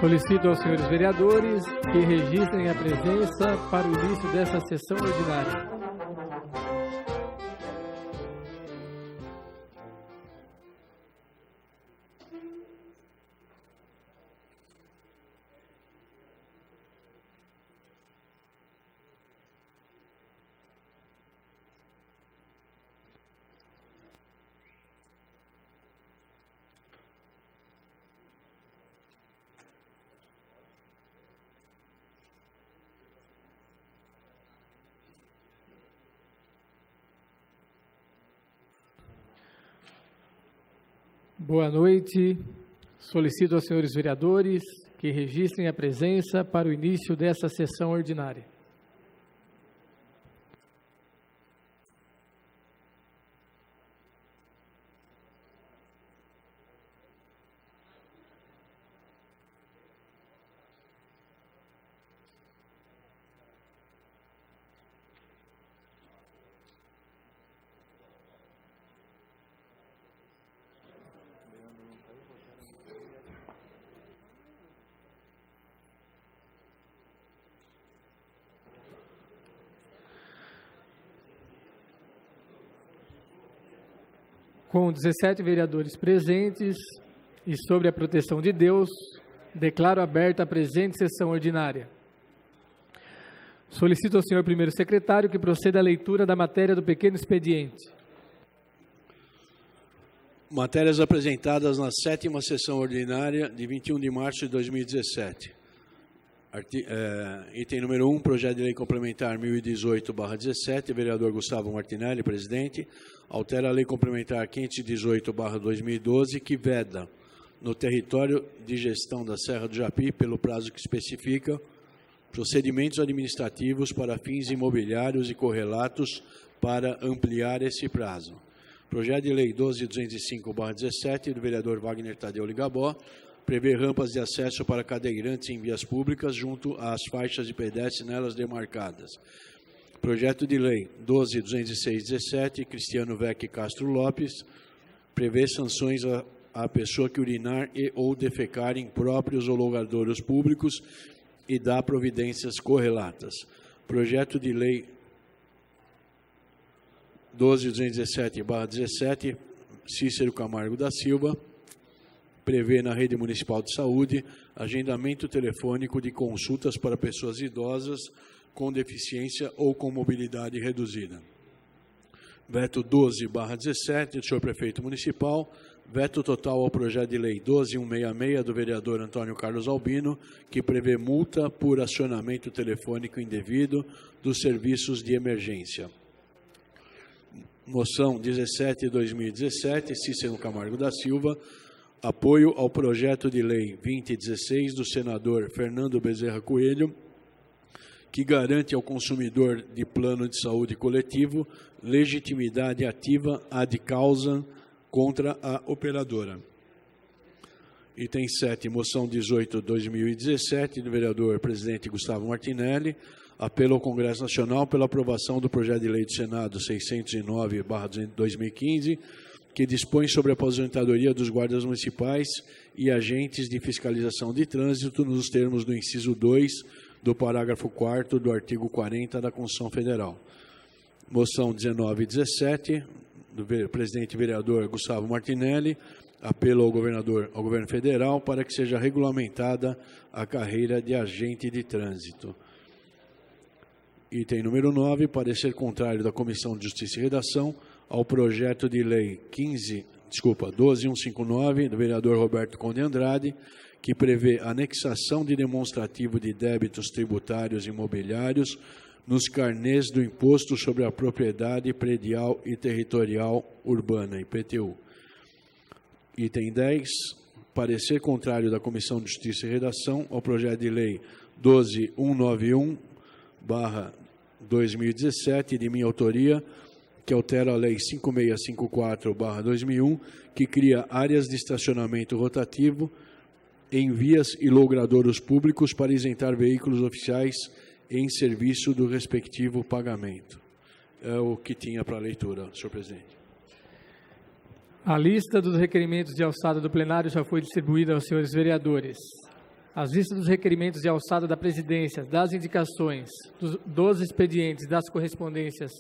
Solicito aos senhores vereadores que registrem a presença para o início dessa sessão ordinária. Boa noite. Solicito aos senhores vereadores que registrem a presença para o início dessa sessão ordinária. Com 17 vereadores presentes e sob a proteção de Deus, declaro aberta a presente sessão ordinária. Solicito ao senhor primeiro secretário que proceda à leitura da matéria do pequeno expediente. Matérias apresentadas na 7ª sessão ordinária de 21 de março de 2017. Item número 1, projeto de lei complementar 1018/17, vereador Gustavo Martinelli, presidente, altera a lei complementar 518/2012, que veda, no território de gestão da Serra do Japi, pelo prazo que especifica, procedimentos administrativos para fins imobiliários e correlatos para ampliar esse prazo. Projeto de lei 12205/17, do vereador Wagner Tadeu Ligabó, prevê rampas de acesso para cadeirantes em vias públicas junto às faixas de pedestre nelas demarcadas. Projeto de lei 12206/17, Cristiano Vec Castro Lopes, prevê sanções à pessoa que urinar e ou defecar em próprios ou logradouros públicos e dá providências correlatas. Projeto de lei 12217/17, Cícero Camargo da Silva, prevê na rede municipal de saúde agendamento telefônico de consultas para pessoas idosas com deficiência ou com mobilidade reduzida. Veto 12/17, do senhor prefeito municipal. Veto total ao projeto de lei 12166, do vereador Antônio Carlos Albino, que prevê multa por acionamento telefônico indevido dos serviços de emergência. Moção 17/2017, Cícero Camargo da Silva, apoio ao projeto de lei 2016 do senador Fernando Bezerra Coelho, que garante ao consumidor de plano de saúde coletivo legitimidade ativa ad causa contra a operadora. Item 7, moção 18/2017, do vereador presidente Gustavo Martinelli, apelo ao Congresso Nacional pela aprovação do projeto de lei do Senado 609/2015, que dispõe sobre a aposentadoria dos guardas municipais e agentes de fiscalização de trânsito nos termos do inciso 2 do parágrafo 4º do artigo 40 da Constituição Federal. Moção 19/17, do presidente vereador Gustavo Martinelli, apelo ao governo federal para que seja regulamentada a carreira de agente de trânsito. Item número 9, parecer contrário da Comissão de Justiça e Redação ao projeto de lei 12159, do vereador Roberto Conde Andrade, que prevê anexação de demonstrativo de débitos tributários imobiliários nos carnês do Imposto sobre a Propriedade Predial e Territorial Urbana, IPTU. Item 10, parecer contrário da Comissão de Justiça e Redação ao projeto de lei 12191/2017, de minha autoria, que altera a Lei 5654/2001, que cria áreas de estacionamento rotativo em vias e logradouros públicos para isentar veículos oficiais em serviço do respectivo pagamento. É o que tinha para leitura, senhor presidente. A lista dos requerimentos de alçada do plenário já foi distribuída aos senhores vereadores. às vistas dos requerimentos de alçada da presidência, das indicações, dos expedientes, das correspondências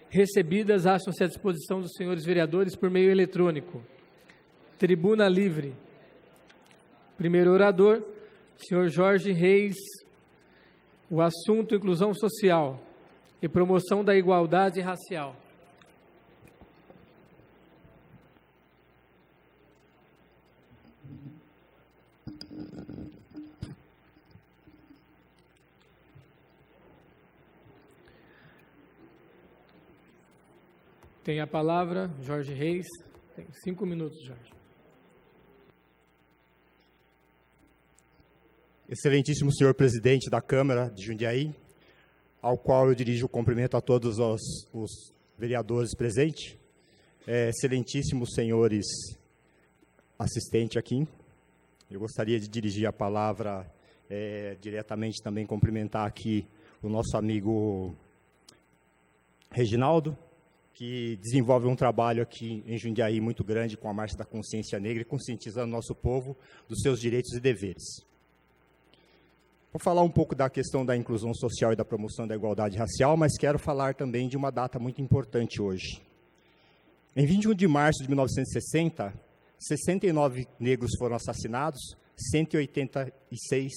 recebidas, acham-se à disposição dos senhores vereadores por meio eletrônico. Tribuna livre. Primeiro orador, senhor Jorge Reis. O assunto: inclusão social e promoção da igualdade racial. Tem a palavra Jorge Reis. Tem 5 minutos, Jorge. Excelentíssimo senhor presidente da Câmara de Jundiaí, ao qual eu dirijo o cumprimento a todos os vereadores presentes, excelentíssimos senhores assistentes aqui, eu gostaria de dirigir a palavra diretamente, também cumprimentar aqui o nosso amigo Reginaldo, que desenvolve um trabalho aqui em Jundiaí muito grande com a Marcha da Consciência Negra e conscientizando o nosso povo dos seus direitos e deveres. Vou falar um pouco da questão da inclusão social e da promoção da igualdade racial, mas quero falar também de uma data muito importante hoje. Em 21 de março de 1960, 69 negros foram assassinados, 186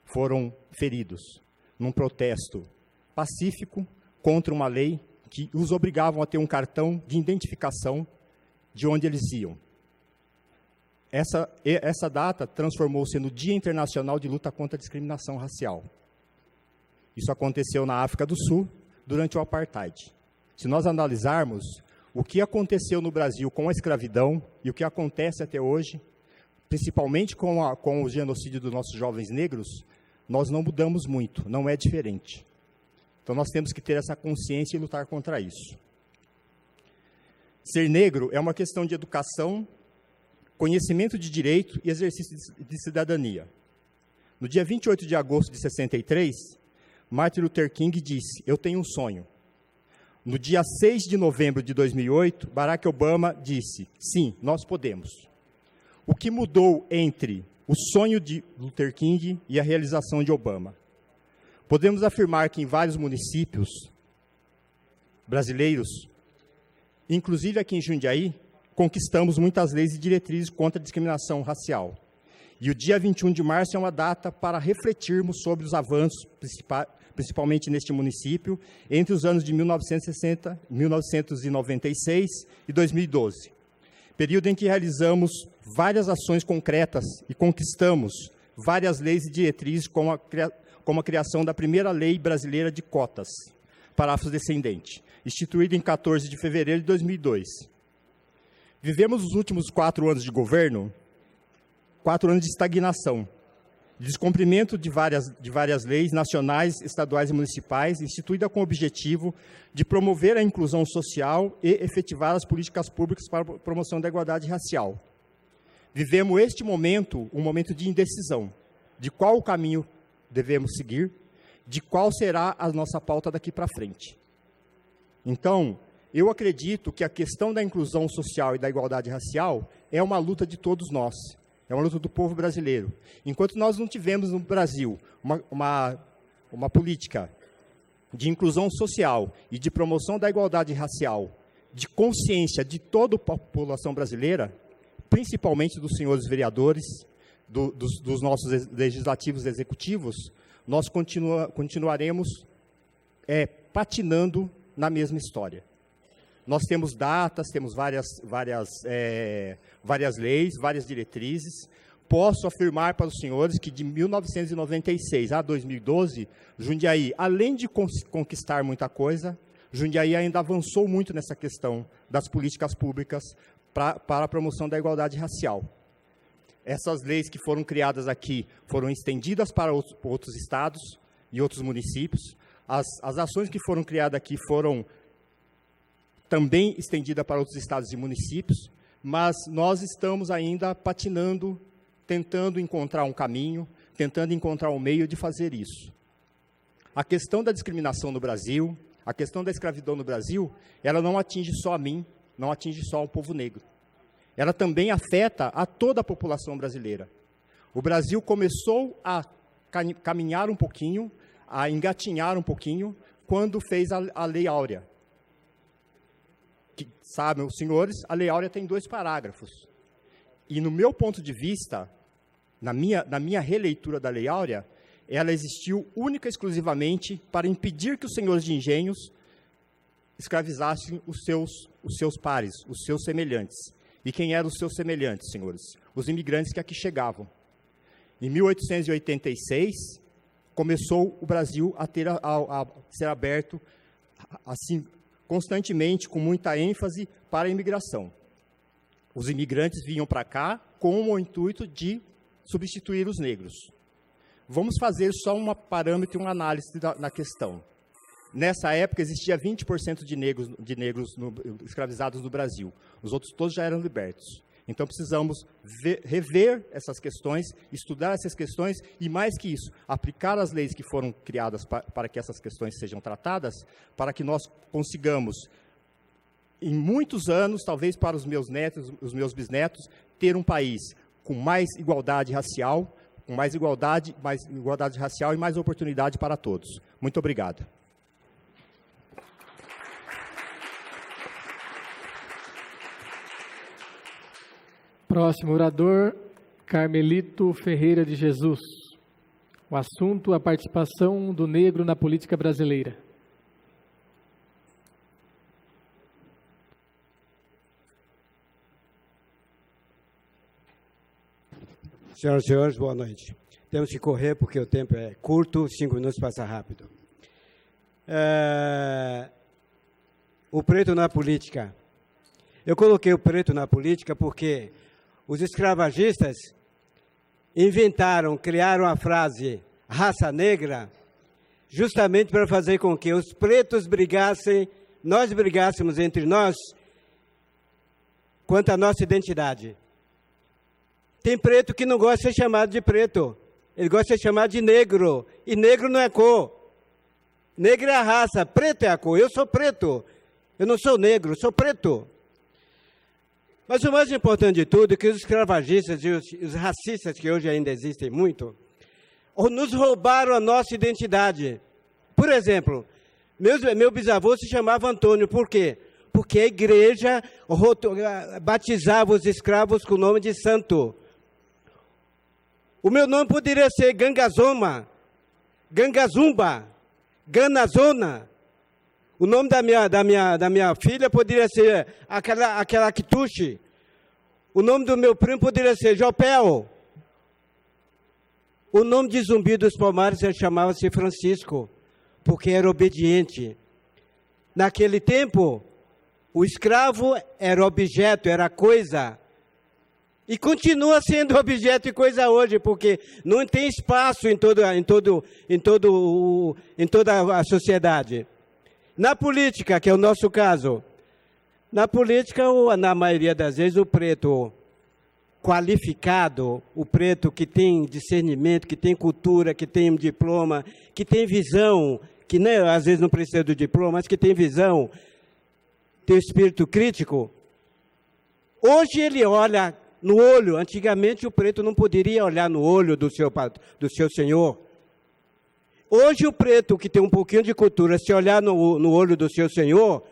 foram feridos, num protesto pacífico contra uma lei que os obrigavam a ter um cartão de identificação de onde eles iam. Essa data transformou-se no Dia Internacional de Luta contra a Discriminação Racial. Isso aconteceu na África do Sul, durante o Apartheid. Se nós analisarmos o que aconteceu no Brasil com a escravidão e o que acontece até hoje, principalmente com o genocídio dos nossos jovens negros, nós não mudamos muito, não é diferente. Então nós temos que ter essa consciência e lutar contra isso. Ser negro é uma questão de educação, conhecimento de direito e exercício de cidadania. No dia 28 de agosto de 63, Martin Luther King disse: "Eu tenho um sonho". No dia 6 de novembro de 2008, Barack Obama disse: "Sim, nós podemos". O que mudou entre o sonho de Luther King e a realização de Obama? Podemos afirmar que em vários municípios brasileiros, inclusive aqui em Jundiaí, conquistamos muitas leis e diretrizes contra a discriminação racial. E o dia 21 de março é uma data para refletirmos sobre os avanços, principalmente neste município, entre os anos de 1996 e 2012. Período em que realizamos várias ações concretas e conquistamos várias leis e diretrizes, como a criação da primeira lei brasileira de cotas para afrodescendentes, instituída em 14 de fevereiro de 2002. Vivemos os últimos 4 anos de governo, 4 anos de estagnação, de descumprimento de várias leis nacionais, estaduais e municipais, instituída com o objetivo de promover a inclusão social e efetivar as políticas públicas para a promoção da igualdade racial. Vivemos este momento, um momento de indecisão, de qual o caminho devemos seguir, de qual será a nossa pauta daqui para frente. Então, eu acredito que a questão da inclusão social e da igualdade racial é uma luta de todos nós, é uma luta do povo brasileiro. Enquanto nós não tivermos no Brasil uma política de inclusão social e de promoção da igualdade racial, de consciência de toda a população brasileira, principalmente dos senhores vereadores, dos nossos legislativos e executivos, nós continuaremos patinando na mesma história. Nós temos datas, temos várias leis, várias diretrizes. Posso afirmar para os senhores que de 1996 a 2012, Jundiaí, além de conquistar muita coisa, Jundiaí ainda avançou muito nessa questão das políticas públicas para a promoção da igualdade racial. Essas leis que foram criadas aqui foram estendidas para outros estados e outros municípios. As ações que foram criadas aqui foram também estendidas para outros estados e municípios, mas nós estamos ainda patinando, tentando encontrar um caminho, tentando encontrar um meio de fazer isso. A questão da discriminação no Brasil, a questão da escravidão no Brasil, ela não atinge só a mim, não atinge só o povo negro. Ela também afeta a toda a população brasileira. O Brasil começou a caminhar um pouquinho, a engatinhar um pouquinho, quando fez a Lei Áurea. Que, sabem os senhores, a Lei Áurea tem 2 parágrafos. E, no meu ponto de vista, na minha releitura da Lei Áurea, ela existiu única e exclusivamente para impedir que os senhores de engenhos escravizassem os seus pares, os seus semelhantes. E quem eram os seus semelhantes, senhores? Os imigrantes que aqui chegavam. Em 1886, começou o Brasil a ser aberto, assim, constantemente, com muita ênfase, para a imigração. Os imigrantes vinham para cá com o intuito de substituir os negros. Vamos fazer só um parâmetro e uma análise na questão. Nessa época, existia 20% de negros escravizados no Brasil. Os outros todos já eram libertos. Então, precisamos rever essas questões, estudar essas questões e, mais que isso, aplicar as leis que foram criadas para que essas questões sejam tratadas, para que nós consigamos, em muitos anos, talvez para os meus netos, os meus bisnetos, ter um país com mais igualdade racial, mais igualdade racial e mais oportunidade para todos. Muito obrigado. Próximo orador, Carmelito Ferreira de Jesus. O assunto, a participação do negro na política brasileira. Senhoras e senhores, boa noite. Temos que correr porque o tempo é curto, 5 minutos passa rápido. O preto na política. Eu coloquei o preto na política porque os escravagistas criaram a frase raça negra, justamente para fazer com que os pretos nós brigássemos entre nós quanto à nossa identidade. Tem preto que não gosta de ser chamado de preto, ele gosta de ser chamado de negro, e negro não é cor. Negro é a raça, preto é a cor. Eu sou preto, eu não sou negro, sou preto. Mas o mais importante de tudo é que os escravagistas e os racistas, que hoje ainda existem muito, nos roubaram a nossa identidade. Por exemplo, meu bisavô se chamava Antônio, por quê? Porque a igreja batizava os escravos com o nome de santo. O meu nome poderia ser Gangazoma, Gangazumba, Ganazona. O nome da minha filha poderia ser aquela Kitushi. O nome do meu primo poderia ser Jopel. O nome de Zumbi dos Palmares chamava-se Francisco, porque era obediente. Naquele tempo, o escravo era objeto, era coisa. E continua sendo objeto e coisa hoje, porque não tem espaço em toda a sociedade. Na política, que é o nosso caso, na política, na maioria das vezes, o preto qualificado, o preto que tem discernimento, que tem cultura, que tem um diploma, que tem visão, que às vezes não precisa do diploma, mas que tem visão, tem espírito crítico, hoje ele olha no olho. Antigamente o preto não poderia olhar no olho do seu senhor. Hoje o preto que tem um pouquinho de cultura, se olhar no olho do seu senhor,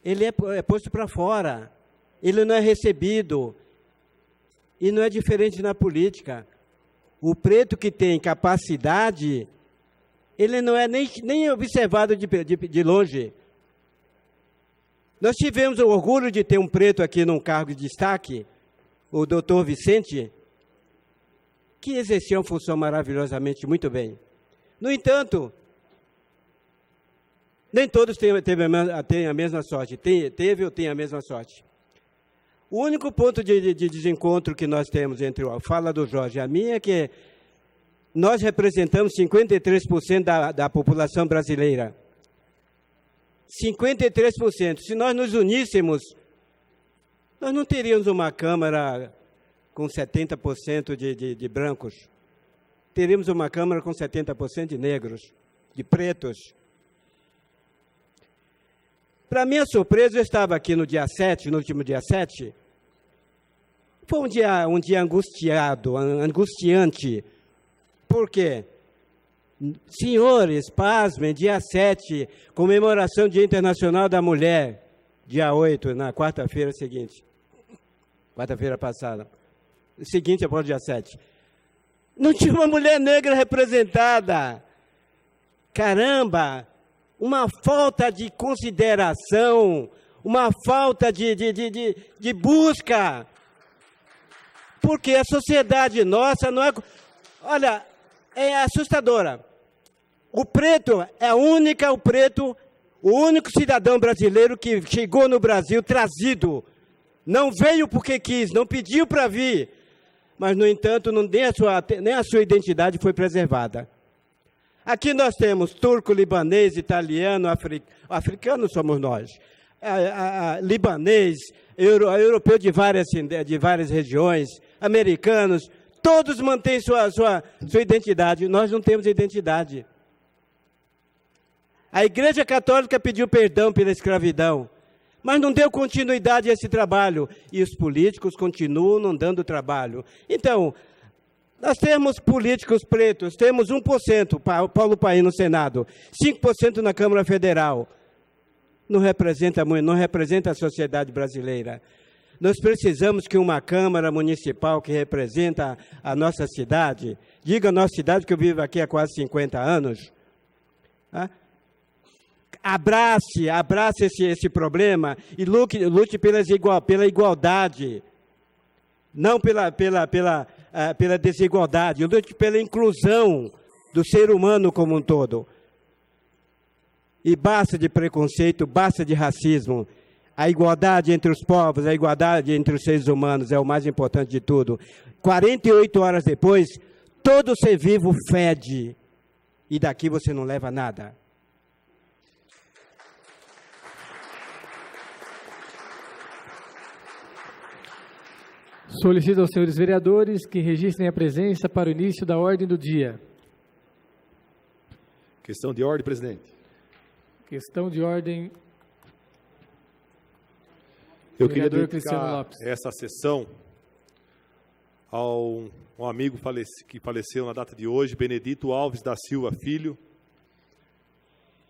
ele é posto para fora, ele não é recebido. E não é diferente na política. O preto que tem capacidade, ele não é nem observado de longe. Nós tivemos o orgulho de ter um preto aqui num cargo de destaque, o doutor Vicente, que exercia uma função maravilhosamente muito bem. No entanto, nem todos têm a mesma sorte. Teve ou tem a mesma sorte. O único ponto de desencontro que nós temos entre a fala do Jorge e a minha é que nós representamos 53% da população brasileira. 53%. Se nós nos uníssemos, nós não teríamos uma Câmara com 70% de brancos. Teríamos uma Câmara com 70% de negros, de pretos. Para minha surpresa, eu estava aqui no último dia 7, Foi um dia angustiante. Por quê? Senhores, pasmem, dia 7, comemoração do Dia Internacional da Mulher, dia 8, na quarta-feira seguinte. Quarta-feira passada. Seguinte, após o dia 7. Não tinha uma mulher negra representada. Caramba! Uma falta de consideração, uma falta de busca. Porque a sociedade nossa não é... Olha, é assustadora. O preto é o único cidadão brasileiro que chegou no Brasil trazido. Não veio porque quis, não pediu para vir. Mas, no entanto, nem a sua identidade foi preservada. Aqui nós temos turco, libanês, italiano, africano somos nós. Libanês, europeu de várias regiões, americanos, todos mantêm sua identidade. Nós não temos identidade. A Igreja Católica pediu perdão pela escravidão, mas não deu continuidade a esse trabalho. E os políticos continuam não dando trabalho. Então, nós temos políticos pretos, temos 1%, Paulo Paim no Senado, 5% na Câmara Federal. Não representa a sociedade brasileira. Nós precisamos que uma Câmara Municipal que representa a nossa cidade, diga a nossa cidade, que eu vivo aqui há quase 50 anos, abrace esse problema e lute pela igualdade, não pela desigualdade, lute pela inclusão do ser humano como um todo. E basta de preconceito, basta de racismo. A igualdade entre os povos, a igualdade entre os seres humanos é o mais importante de tudo. 48 horas depois, todo ser vivo fede. E daqui você não leva nada. Solicito aos senhores vereadores que registrem a presença para o início da ordem do dia. Questão de ordem, presidente. Questão de ordem. Eu queria dedicar essa sessão ao um amigo que faleceu na data de hoje, Benedito Alves da Silva Filho,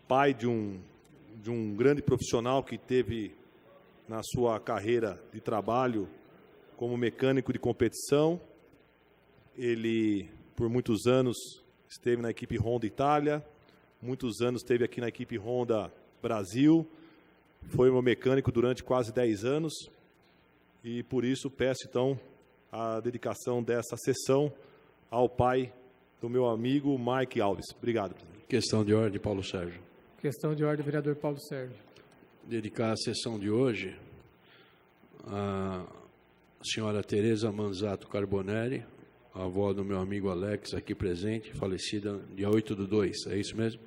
pai de um grande profissional que teve na sua carreira de trabalho como mecânico de competição. Ele, por muitos anos, esteve na equipe Honda Itália, muitos anos esteve aqui na equipe Honda Brasil, foi meu mecânico durante quase 10 anos, e por isso peço, então, a dedicação dessa sessão ao pai do meu amigo Mike Alves. Obrigado, presidente. Questão de ordem, Paulo Sérgio. Questão de ordem, vereador Paulo Sérgio. Dedicar a sessão de hoje à senhora Tereza Manzato Carbonelli, a avó do meu amigo Alex, aqui presente, falecida dia 8/2, é isso mesmo?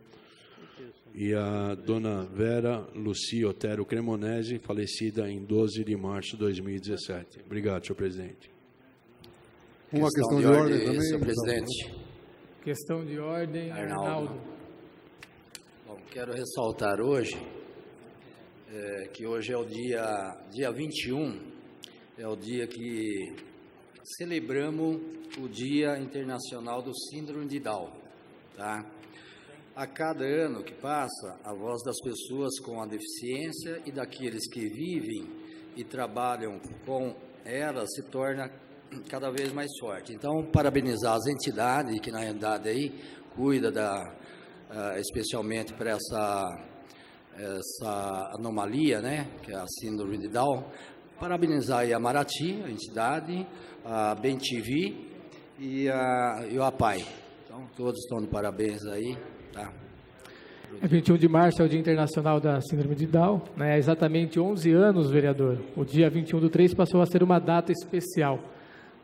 E a dona Vera Lucia Otero Cremonese, falecida em 12 de março de 2017. Obrigado, senhor presidente. Uma questão de ordem também, senhor presidente. Questão de ordem, Arnaldo. Bom, quero ressaltar hoje que hoje é o dia 21, é o dia que celebramos o Dia Internacional do Síndrome de Down, tá? A cada ano que passa, a voz das pessoas com a deficiência e daqueles que vivem e trabalham com ela se torna cada vez mais forte. Então, parabenizar as entidades que, na realidade, aí cuida especialmente para essa anomalia, né, que é a síndrome de Down. Parabenizar aí a Marati, a entidade, a BenTV e o APAI. Então, todos estão de parabéns aí. Tá. 21 de março é o Dia Internacional da Síndrome de Down, né? Há exatamente 11 anos, vereador. O dia 21/3 passou a ser uma data especial.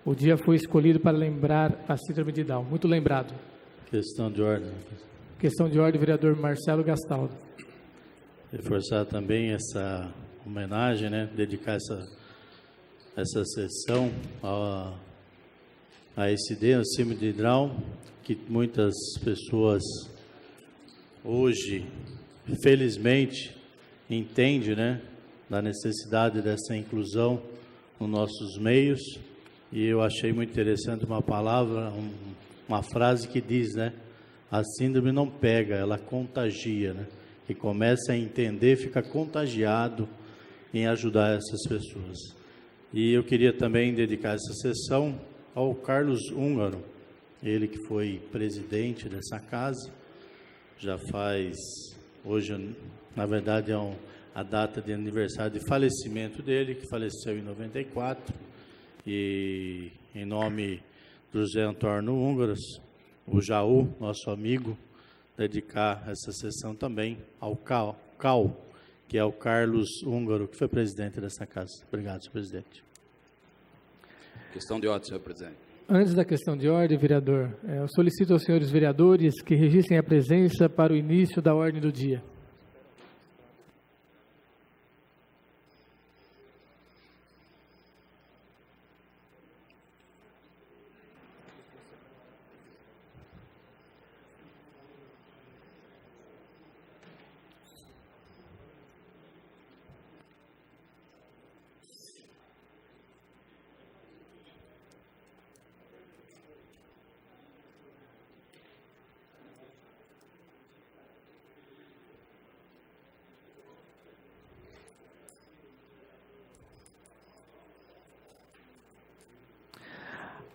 O dia foi escolhido para lembrar a Síndrome de Down. Muito lembrado. Questão de ordem. Questão de ordem, vereador Marcelo Gastaldo. Reforçar também essa homenagem, né? Dedicar essa sessão a esse dia, a Síndrome de Down, que muitas pessoas hoje, felizmente, entende, né, da necessidade dessa inclusão nos nossos meios, e eu achei muito interessante uma palavra, uma frase que diz, né? A síndrome não pega, ela contagia, né? Que começa a entender, fica contagiado em ajudar essas pessoas. E eu queria também dedicar essa sessão ao Carlos Húngaro, ele que foi presidente dessa casa, já faz, hoje, na verdade, a data de aniversário de falecimento dele, que faleceu em 94, e em nome do José Antônio Húngaros, o Jaú, nosso amigo, dedicar essa sessão também ao CAL, que é o Carlos Húngaro, que foi presidente dessa casa. Obrigado, senhor presidente. Questão de ordem, senhor presidente. Antes da questão de ordem, vereador, eu solicito aos senhores vereadores que registrem a presença para o início da ordem do dia.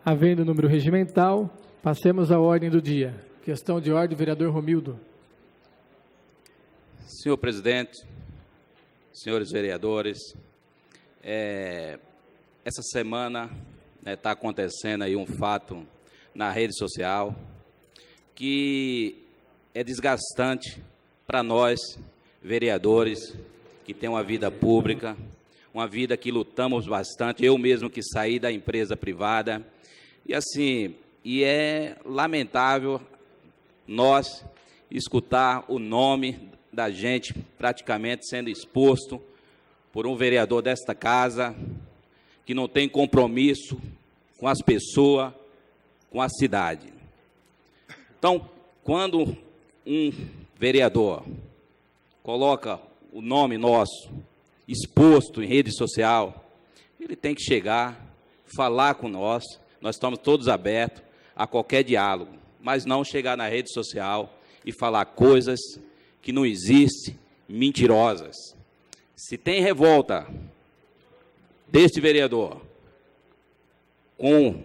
Havendo número regimental, passemos à ordem do dia. Questão de ordem, vereador Romildo. Senhor presidente, senhores vereadores, essa semana está acontecendo aí um fato na rede social que é desgastante para nós, vereadores, que tem uma vida pública, uma vida que lutamos bastante, eu mesmo que saí da empresa privada. E assim, é lamentável nós escutar o nome da gente praticamente sendo exposto por um vereador desta casa que não tem compromisso com as pessoas, com a cidade. Então, quando um vereador coloca o nome nosso exposto em rede social, ele tem que chegar, falar com nós estamos todos abertos a qualquer diálogo, mas não chegar na rede social e falar coisas que não existem, mentirosas. Se tem revolta deste vereador com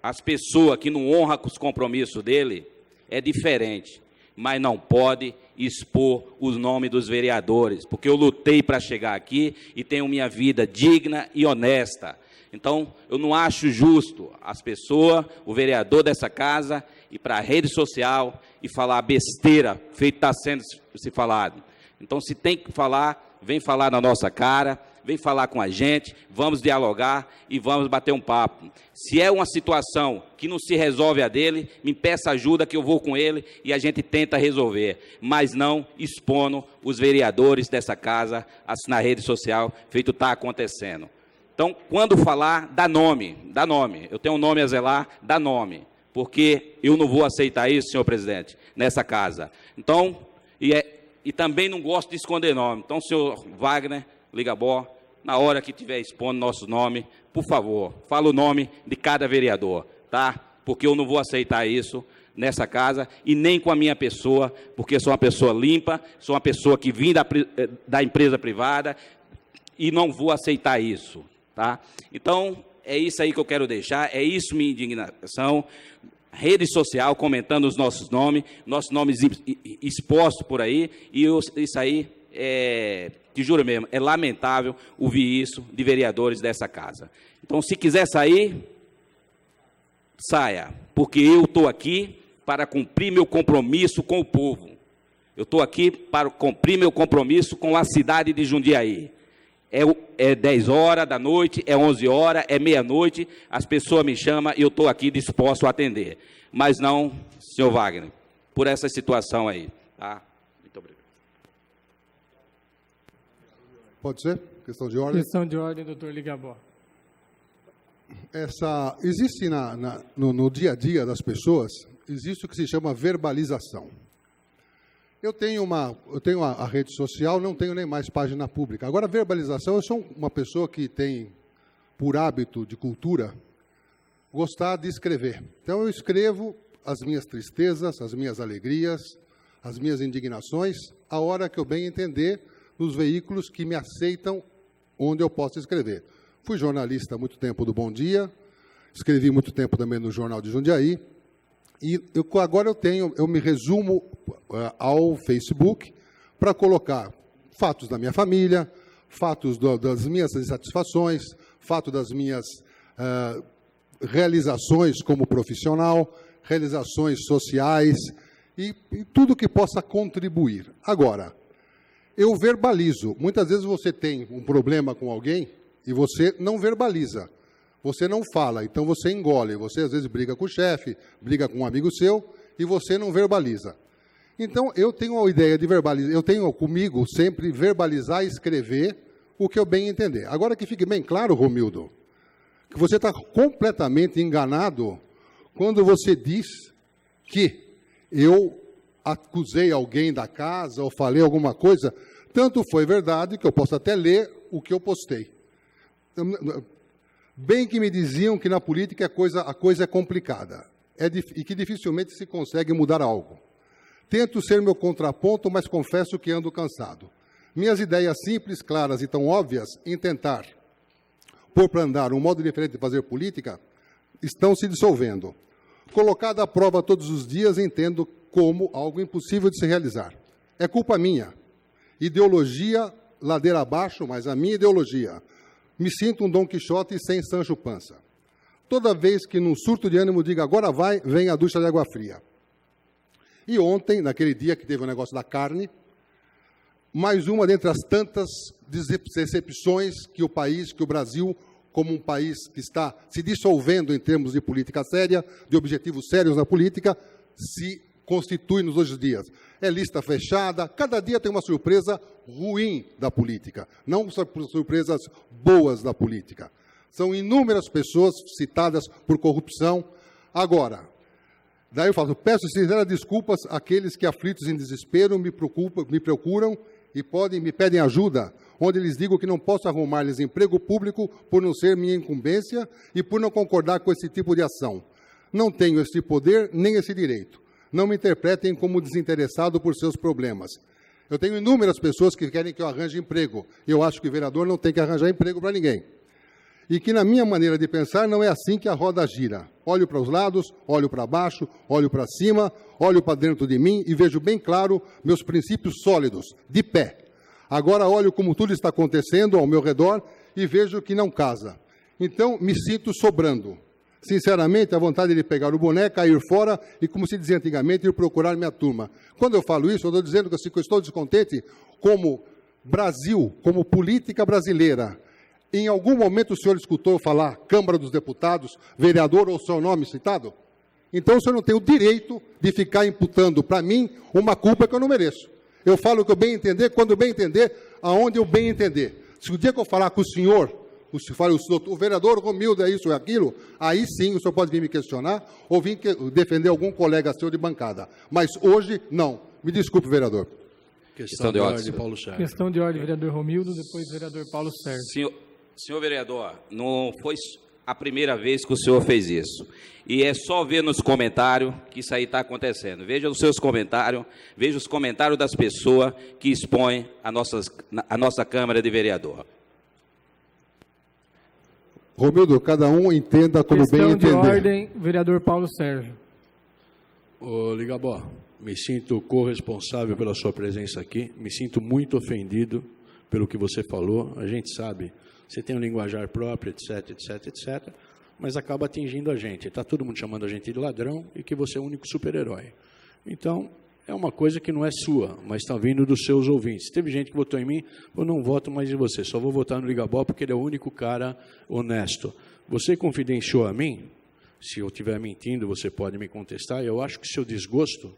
as pessoas que não honram os compromissos dele, é diferente, mas não pode expor os nomes dos vereadores, porque eu lutei para chegar aqui e tenho minha vida digna e honesta. Então, eu não acho justo as pessoas, o vereador dessa casa, ir para a rede social e falar besteira, feito está sendo se falado. Então, se tem que falar, vem falar na nossa cara, vem falar com a gente, vamos dialogar e vamos bater um papo. Se é uma situação que não se resolve a dele, me peça ajuda que eu vou com ele e a gente tenta resolver, mas não expondo os vereadores dessa casa na rede social, feito está acontecendo. Então, quando falar, dá nome, eu tenho um nome a zelar, dá nome, porque eu não vou aceitar isso, senhor presidente, nessa casa. Então, e também não gosto de esconder nome. Então, senhor Wagner Ligabó, na hora que estiver expondo nosso nome, por favor, fala o nome de cada vereador, tá? Porque eu não vou aceitar isso nessa casa e nem com a minha pessoa, porque sou uma pessoa limpa, sou uma pessoa que vim da empresa privada e não vou aceitar isso. Tá? Então, é isso aí que eu quero deixar, é isso minha indignação, rede social comentando os nossos nomes expostos por aí, e isso aí, te juro mesmo, é lamentável ouvir isso de vereadores dessa casa. Então, se quiser sair, saia, porque eu estou aqui para cumprir meu compromisso com o povo, eu estou aqui para cumprir meu compromisso com a cidade de Jundiaí. É 10 horas da noite, é 11 horas, é meia-noite, as pessoas me chamam e eu estou aqui disposto a atender. Mas não, senhor Wagner, por essa situação aí. Tá? Muito obrigado. Pode ser? Questão de ordem? Questão de ordem, doutor Ligabó. Existe no dia a dia das pessoas, existe o que se chama verbalização. Eu tenho a rede social, não tenho nem mais página pública. Agora, verbalização, eu sou uma pessoa que tem por hábito de cultura, gostar de escrever. Então, eu escrevo as minhas tristezas, as minhas alegrias, as minhas indignações, a hora que eu bem entender, nos veículos que me aceitam onde eu posso escrever. Fui jornalista há muito tempo do Bom Dia, escrevi muito tempo também no Jornal de Jundiaí, e agora eu me resumo ao Facebook para colocar fatos da minha família, fatos das minhas insatisfações, fatos das minhas realizações como profissional, realizações sociais e tudo que possa contribuir. Agora, eu verbalizo. Muitas vezes você tem um problema com alguém e você não verbaliza. Você não fala, então você engole. Você, às vezes, briga com o chefe, briga com um amigo seu e você não verbaliza. Então, eu tenho a ideia de verbalizar. Eu tenho comigo sempre verbalizar e escrever o que eu bem entender. Agora, que fique bem claro, Romildo, que você está completamente enganado quando você diz que eu acusei alguém da casa ou falei alguma coisa. Tanto foi verdade que eu posso até ler o que eu postei. Bem que me diziam que na política a coisa é complicada e que dificilmente se consegue mudar algo. Tento ser meu contraponto, mas confesso que ando cansado. Minhas ideias simples, claras e tão óbvias em tentar pôr para andar um modo diferente de fazer política estão se dissolvendo. Colocada à prova todos os dias, entendo como algo impossível de se realizar. É culpa minha. Ideologia, ladeira abaixo, mas a minha ideologia. Me sinto um Dom Quixote sem Sancho Panza. Toda vez que num surto de ânimo digo agora vai, vem a ducha de água fria. E ontem, naquele dia que teve o negócio da carne, mais uma dentre as tantas decepções que o país, que o Brasil, como um país que está se dissolvendo em termos de política séria, de objetivos sérios na política, se constitui nos hoje dias. É lista fechada, cada dia tem uma surpresa ruim da política, não surpresas boas da política. São inúmeras pessoas citadas por corrupção. Agora, daí eu falo, peço sinceras desculpas àqueles que aflitos em desespero me procuram e me pedem ajuda, onde lhes digo que não posso arrumar-lhes emprego público por não ser minha incumbência e por não concordar com esse tipo de ação. Não tenho esse poder nem esse direito. Não me interpretem como desinteressado por seus problemas. Eu tenho inúmeras pessoas que querem que eu arranje emprego. Eu acho que o vereador não tem que arranjar emprego para ninguém. E que, na minha maneira de pensar, não é assim que a roda gira. Olho para os lados, olho para baixo, olho para cima, olho para dentro de mim e vejo bem claro meus princípios sólidos, de pé. Agora olho como tudo está acontecendo ao meu redor e vejo que não casa. Então, me sinto sobrando. Sinceramente, a vontade de pegar o boné, cair fora e, como se dizia antigamente, ir procurar minha turma. Quando eu falo isso, eu estou dizendo que eu estou descontente como Brasil, como política brasileira. Em algum momento o senhor escutou eu falar Câmara dos Deputados, vereador ou seu nome citado? Então o senhor não tem o direito de ficar imputando para mim uma culpa que eu não mereço. Eu falo o que eu bem entender, quando eu bem entender, aonde eu bem entender. Se o dia que eu falar com o senhor, o vereador Romildo é isso ou é aquilo, aí sim o senhor pode vir me questionar ou vir defender algum colega seu de bancada. Mas hoje, não. Me desculpe, vereador. Questão de ordem, Paulo Sérgio. Questão de ordem, vereador Romildo, depois vereador Paulo Sérgio. Senhor vereador, não foi a primeira vez que o senhor fez isso. E é só ver nos comentários que isso aí está acontecendo. Veja os seus comentários, veja os comentários das pessoas que expõem a nossa Câmara de Vereador. Romildo, cada um entenda como bem entender. Questão de ordem, vereador Paulo Sérgio. Ô, Ligabó, me sinto corresponsável pela sua presença aqui, me sinto muito ofendido pelo que você falou, a gente sabe, você tem um linguajar próprio, etc, etc, etc, mas acaba atingindo a gente. Está todo mundo chamando a gente de ladrão e que você é o único super-herói. Então, é uma coisa que não é sua, mas está vindo dos seus ouvintes. Teve gente que votou em mim, eu não voto mais em você, só vou votar no Ligabó porque ele é o único cara honesto. Você confidenciou a mim, se eu estiver mentindo, você pode me contestar, eu acho que seu desgosto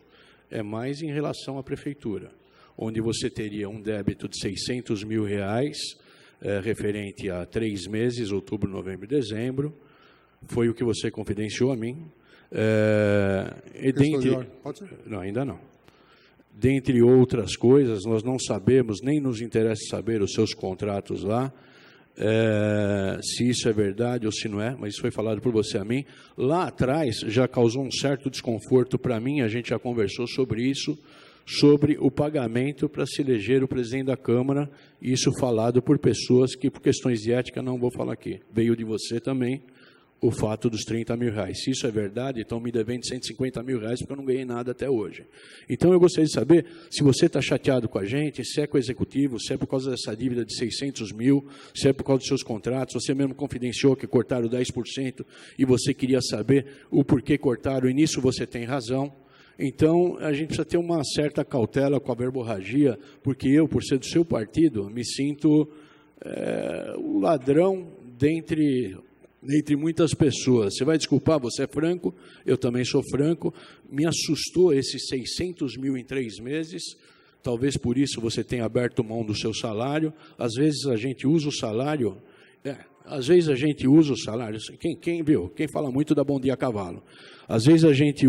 é mais em relação à prefeitura, onde você teria um débito de R$600 mil, referente a 3 meses, outubro, novembro e dezembro, foi o que você confidenciou a mim. Pode ser? Não, ainda não. Dentre outras coisas, nós não sabemos, nem nos interessa saber os seus contratos lá, se isso é verdade ou se não é, mas isso foi falado por você a mim. Lá atrás já causou um certo desconforto para mim, a gente já conversou sobre isso, sobre o pagamento para se eleger o presidente da Câmara, isso falado por pessoas que, por questões de ética, não vou falar aqui. Veio de você também o fato dos 30 mil reais. Se isso é verdade, estão me devendo 150 mil reais porque eu não ganhei nada até hoje. Então, eu gostaria de saber se você está chateado com a gente, se é com o Executivo, se é por causa dessa dívida de 600 mil, se é por causa dos seus contratos, você mesmo confidenciou que cortaram 10% e você queria saber o porquê cortaram, e nisso você tem razão. Então, a gente precisa ter uma certa cautela com a verborragia, porque eu, por ser do seu partido, me sinto o ladrão dentre muitas pessoas. Você vai desculpar, você é franco, eu também sou franco. Me assustou esses 600 mil em 3 meses, talvez por isso você tenha aberto mão do seu salário. Às vezes a gente usa o salário... Quem fala muito dá bom dia a cavalo. Às vezes a gente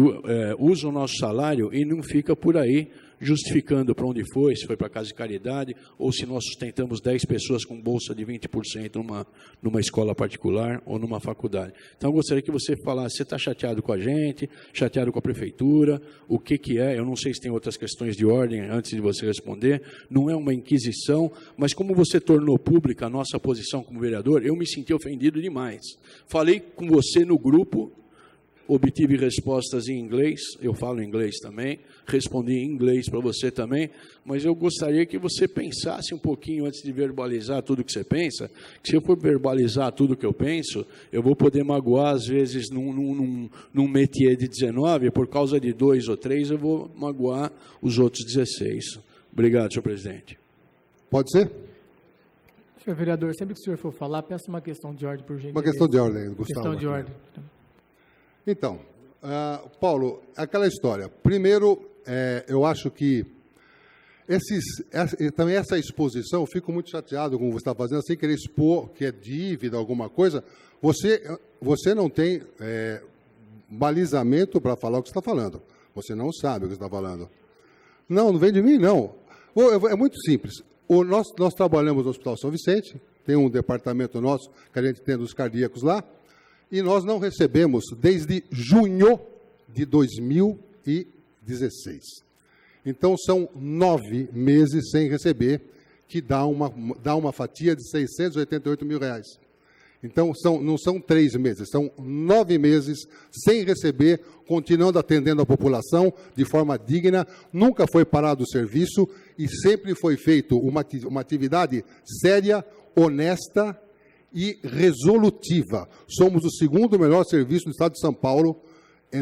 usa o nosso salário e não fica por aí justificando para onde foi, se foi para casa de caridade, ou se nós sustentamos 10 pessoas com bolsa de 20% numa escola particular ou numa faculdade. Então, eu gostaria que você falasse, você está chateado com a gente, chateado com a prefeitura, o que é, eu não sei se tem outras questões de ordem antes de você responder, não é uma inquisição, mas como você tornou pública a nossa posição como vereador, eu me senti ofendido demais. Falei com você no grupo, obtive respostas em inglês, eu falo inglês também, respondi em inglês para você também, mas eu gostaria que você pensasse um pouquinho antes de verbalizar tudo que você pensa, que se eu for verbalizar tudo que eu penso, eu vou poder magoar, às vezes, num métier de 19, por causa de 2 ou 3, eu vou magoar os outros 16. Obrigado, senhor presidente. Pode ser? Senhor vereador, sempre que o senhor for falar, peça uma questão de ordem, por gentileza. Uma questão de ordem, Gustavo. Questão de ordem. Então, Paulo, aquela história. Primeiro, eu acho que também essa exposição, eu fico muito chateado com o que você está fazendo, sem querer expor que é dívida, alguma coisa. Você não tem balizamento para falar o que você está falando. Você não sabe o que você está falando. Não vem de mim, não. É muito simples. Nós trabalhamos no Hospital São Vicente, tem um departamento nosso que a gente tem dos cardíacos lá, e nós não recebemos desde junho de 2016. Então, são 9 meses sem receber, que dá uma fatia de 688 mil reais. Então, não são 3 meses, são 9 meses sem receber, continuando atendendo a população de forma digna. Nunca foi parado o serviço e sempre foi feito uma atividade séria, honesta e resolutiva. Somos o 2º melhor serviço do Estado de São Paulo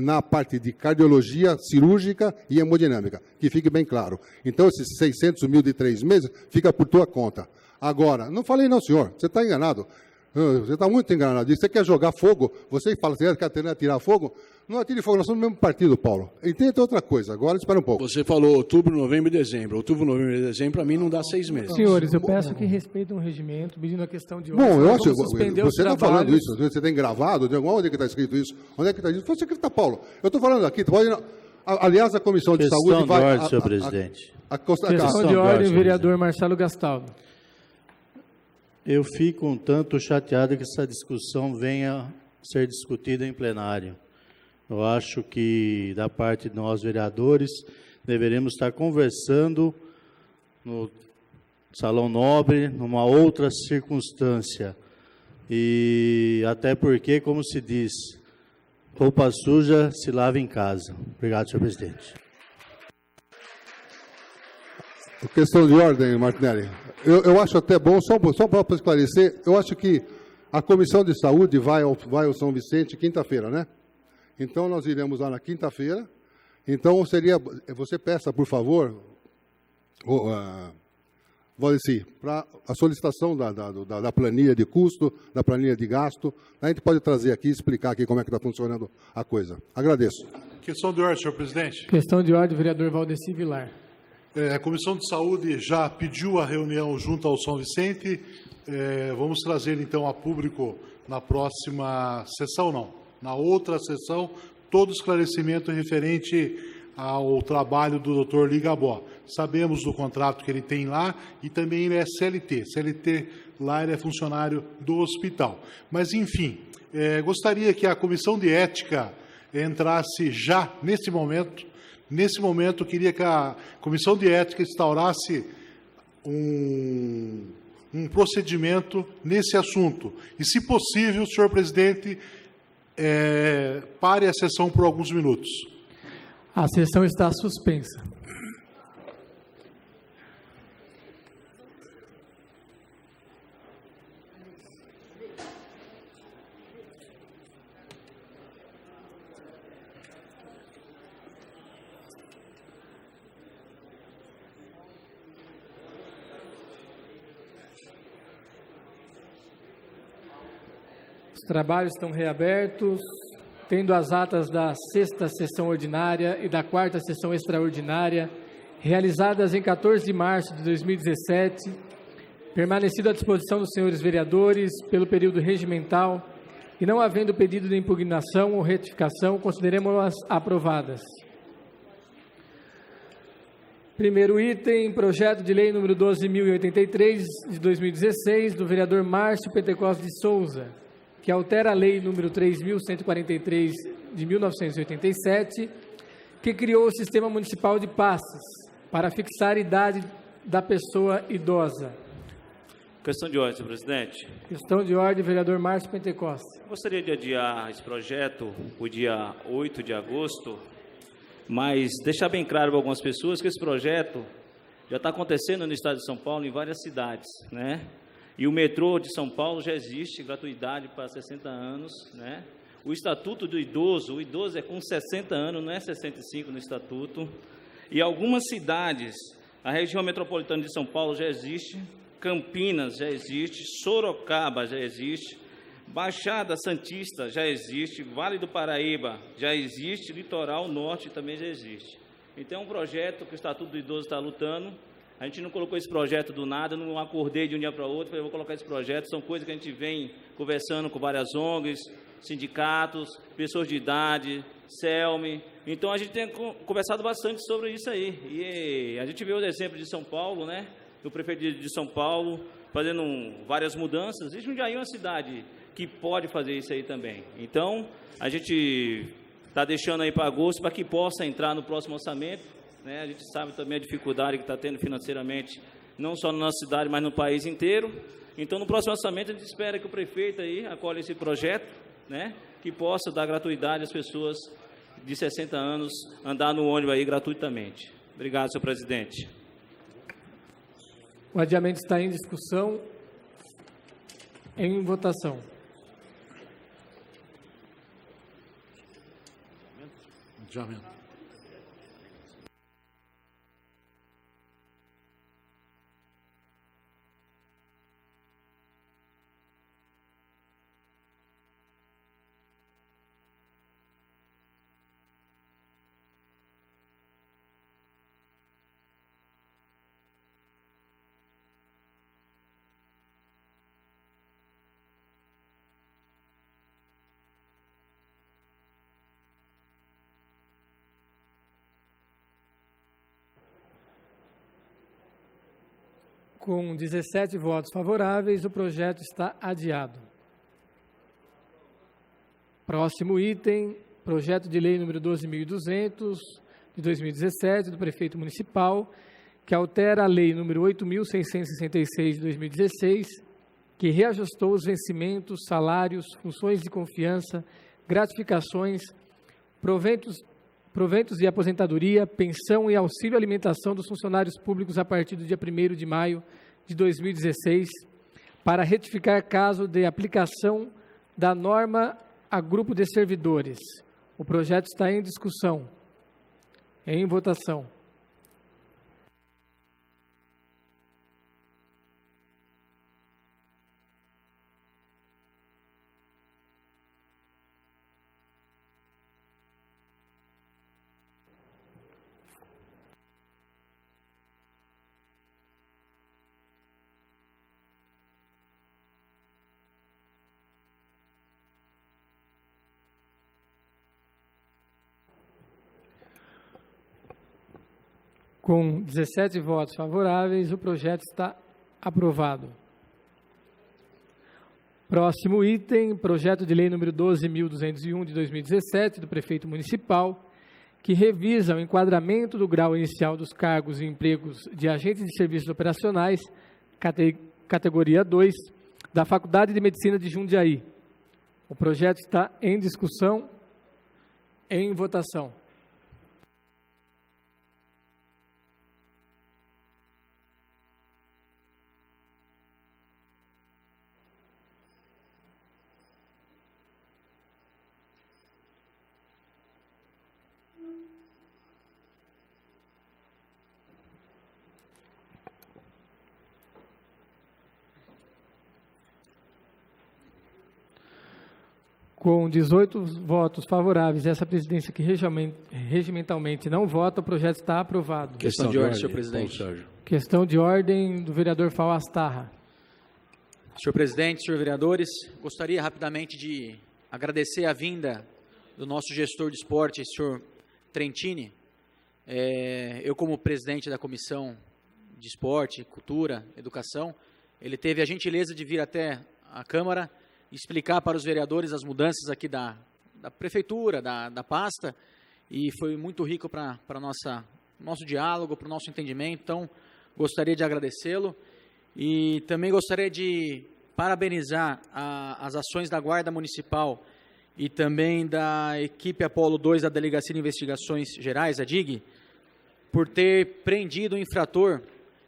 na parte de cardiologia cirúrgica e hemodinâmica, que fique bem claro. Então, esses 600 mil de 3 meses fica por tua conta. Agora, não falei não, senhor, você está enganado. Você está muito enganado. Você quer jogar fogo? Você fala assim, quer atirar fogo? Não atire fogo, nós somos do mesmo partido, Paulo. Entenda outra coisa, agora espera um pouco. Você falou outubro, novembro e dezembro. Outubro, novembro e dezembro, para mim, não dá 6 meses. Senhores, eu peço que respeitem o regimento, pedindo a questão de ordem. Bom, eu acho, você está falando isso, você tem gravado, onde é que está escrito isso? Onde é que está escrito? Você que está, Paulo. Eu estou falando aqui, aliás, a Comissão de Saúde vai... Questão de ordem, senhor presidente. Questão de ordem, vereador Marcelo Gastaldo. Eu fico um tanto chateado que essa discussão venha ser discutida em plenário. Eu acho que, da parte de nós, vereadores, deveremos estar conversando no Salão Nobre, numa outra circunstância. E até porque, como se diz, roupa suja se lava em casa. Obrigado, senhor presidente. Questão de ordem, Martinelli. Eu acho até bom, só para esclarecer, eu acho que a Comissão de Saúde vai ao São Vicente quinta-feira, né? Então, nós iremos lá na quinta-feira. Então, você peça, por favor, Valdeci, para a solicitação da planilha de custo, da planilha de gasto. A gente pode trazer aqui e explicar aqui como é que está funcionando a coisa. Agradeço. Questão de ordem, senhor presidente. Questão de ordem, vereador Valdeci Vilar. A Comissão de Saúde já pediu a reunião junto ao São Vicente. Vamos trazer, então, a público na próxima sessão, não. Na outra sessão, todo esclarecimento referente ao trabalho do Dr. Ligabó. Sabemos do contrato que ele tem lá e também ele é CLT. CLT lá ele é funcionário do hospital. Mas, enfim, gostaria que a Comissão de Ética entrasse já nesse momento, queria que a Comissão de Ética instaurasse um procedimento nesse assunto. E, se possível, senhor presidente, pare a sessão por alguns minutos. A sessão está suspensa. Os trabalhos estão reabertos, tendo as atas da 6ª sessão ordinária e da 4ª sessão extraordinária, realizadas em 14 de março de 2017, permanecido à disposição dos senhores vereadores pelo período regimental e não havendo pedido de impugnação ou retificação, consideremos-las aprovadas. Primeiro item, projeto de lei número 12.083, de 2016, do vereador Márcio Pentecoste de Souza, que altera a lei número 3.143, de 1987, que criou o Sistema Municipal de Passes, para fixar a idade da pessoa idosa. Questão de ordem, senhor presidente. Questão de ordem, vereador Márcio Pentecoste. Gostaria de adiar esse projeto o dia 8 de agosto, mas deixar bem claro para algumas pessoas que esse projeto já está acontecendo no estado de São Paulo, em várias cidades, né? E o metrô de São Paulo já existe, gratuidade para 60 anos, né? O Estatuto do Idoso, o idoso é com 60 anos, não é 65 no Estatuto. E algumas cidades, a região metropolitana de São Paulo já existe, Campinas já existe, Sorocaba já existe, Baixada Santista já existe, Vale do Paraíba já existe, Litoral Norte também já existe. Então é um projeto que o Estatuto do Idoso está lutando. A gente não colocou esse projeto do nada, não acordei de um dia para o outro, falei, vou colocar esse projeto, são coisas que a gente vem conversando com várias ONGs, sindicatos, pessoas de idade, CELME, então a gente tem conversado bastante sobre isso aí, e a gente vê o exemplo de São Paulo, né, do prefeito de São Paulo, fazendo várias mudanças, e Jundiaí é uma cidade que pode fazer isso aí também, então a gente está deixando aí para agosto, para que possa entrar no próximo orçamento, né? A gente sabe também a dificuldade que está tendo financeiramente, não só na nossa cidade, mas no país inteiro. Então, no próximo orçamento, a gente espera que o prefeito aí acolha esse projeto, né? Que possa dar gratuidade às pessoas de 60 anos andar no ônibus aí gratuitamente. Obrigado, senhor presidente. O adiamento está em discussão, em votação. Adiamento. Com 17 votos favoráveis, o projeto está adiado. Próximo item, projeto de lei número 12.200, de 2017, do prefeito municipal, que altera a lei número 8.666, de 2016, que reajustou os vencimentos, salários, funções de confiança, gratificações, proventos de aposentadoria, pensão e auxílio alimentação dos funcionários públicos a partir do dia 1º de maio de 2016, para retificar caso de aplicação da norma a grupo de servidores. O projeto está em discussão, em votação. Com 17 votos favoráveis, o projeto está aprovado. Próximo item, projeto de lei número 12.201 de 2017, do prefeito municipal, que revisa o enquadramento do grau inicial dos cargos e empregos de agentes de serviços operacionais, categoria 2, da Faculdade de Medicina de Jundiaí. O projeto está em discussão, em votação. Com 18 votos favoráveis, essa presidência que regimentalmente não vota, o projeto está aprovado. Questão de ordem, senhor presidente. Questão de ordem do vereador Fauaz Tarra. Senhor presidente, senhor vereadores, gostaria rapidamente de agradecer a vinda do nosso gestor de esporte, senhor Trentini. Eu, como presidente da Comissão de Esporte, Cultura, Educação, ele teve a gentileza de vir até a Câmara explicar para os vereadores as mudanças aqui da prefeitura, da pasta, e foi muito rico para o nosso diálogo, para o nosso entendimento. Então, gostaria de agradecê-lo e também gostaria de parabenizar as ações da Guarda Municipal e também da equipe Apolo 2 da Delegacia de Investigações Gerais, a DIG, por ter prendido um infrator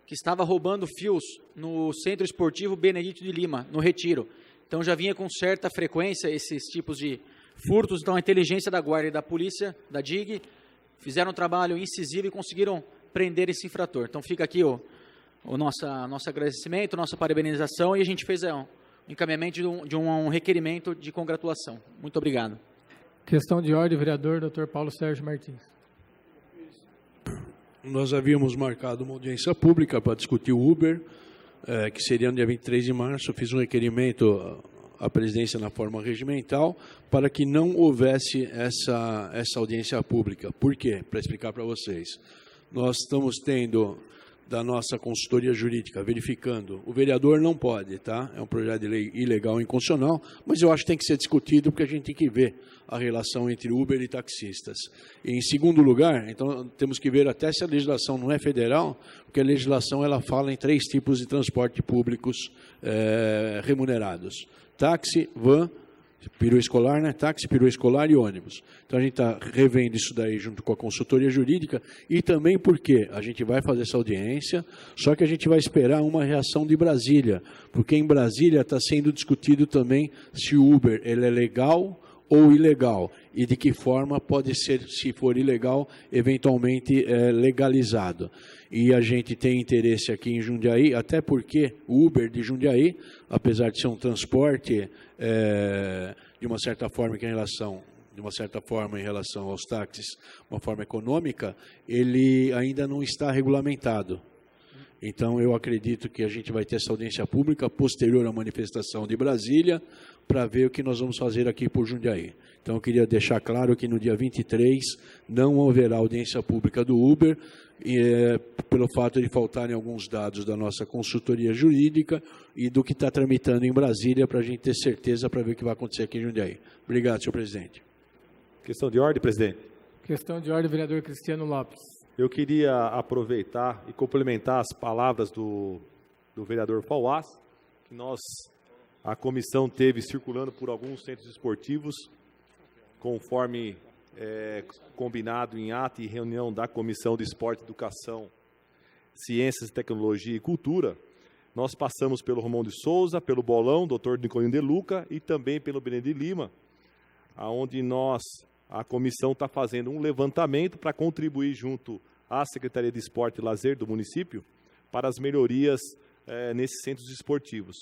que estava roubando fios no Centro Esportivo Benedito de Lima, no Retiro. Então, já vinha com certa frequência esses tipos de furtos. Então, a inteligência da Guarda e da Polícia, da DIG, fizeram um trabalho incisivo e conseguiram prender esse infrator. Então, fica aqui o nosso agradecimento, nossa parabenização, e a gente fez um encaminhamento de um requerimento de congratulação. Muito obrigado. Questão de ordem, vereador Dr. Paulo Sérgio Martins. Nós havíamos marcado uma audiência pública para discutir o Uber, que seria no dia 23 de março. Fiz um requerimento à presidência na forma regimental para que não houvesse essa audiência pública. Por quê? Para explicar para vocês. Nós estamos tendo da nossa consultoria jurídica verificando. O vereador não pode, tá? É um projeto de lei ilegal e inconstitucional, mas eu acho que tem que ser discutido porque a gente tem que ver a relação entre Uber e taxistas. E, em segundo lugar, então, temos que ver até se a legislação não é federal, porque a legislação ela fala em 3 tipos de transporte públicos remunerados: táxi, van, perua escolar, né? Táxi, perua escolar e ônibus. Então, a gente está revendo isso daí junto com a consultoria jurídica e também porque a gente vai fazer essa audiência, só que a gente vai esperar uma reação de Brasília, porque em Brasília está sendo discutido também se o Uber ele é legal ou ilegal, e de que forma pode ser, se for ilegal, eventualmente legalizado. E a gente tem interesse aqui em Jundiaí, até porque o Uber de Jundiaí, apesar de ser um transporte de uma certa forma em relação aos táxis, uma forma econômica, ele ainda não está regulamentado. Então, eu acredito que a gente vai ter essa audiência pública posterior à manifestação de Brasília para ver o que nós vamos fazer aqui por Jundiaí. Então, eu queria deixar claro que no dia 23 não haverá audiência pública do Uber, pelo fato de faltarem alguns dados da nossa consultoria jurídica e do que está tramitando em Brasília, para a gente ter certeza para ver o que vai acontecer aqui em Jundiaí. Obrigado, senhor presidente. Questão de ordem, presidente. Questão de ordem, vereador Cristiano Lopes. Eu queria aproveitar e complementar as palavras do vereador Fauaz, que a comissão teve circulando por alguns centros esportivos, conforme combinado em ato e reunião da Comissão de Esporte, Educação, Ciências, Tecnologia e Cultura. Nós passamos pelo Romão de Souza, pelo Bolão, Dr. Nicolino de Luca e também pelo Benedito Lima, onde a comissão está fazendo um levantamento para contribuir junto à Secretaria de Esporte e Lazer do município para as melhorias nesses centros esportivos.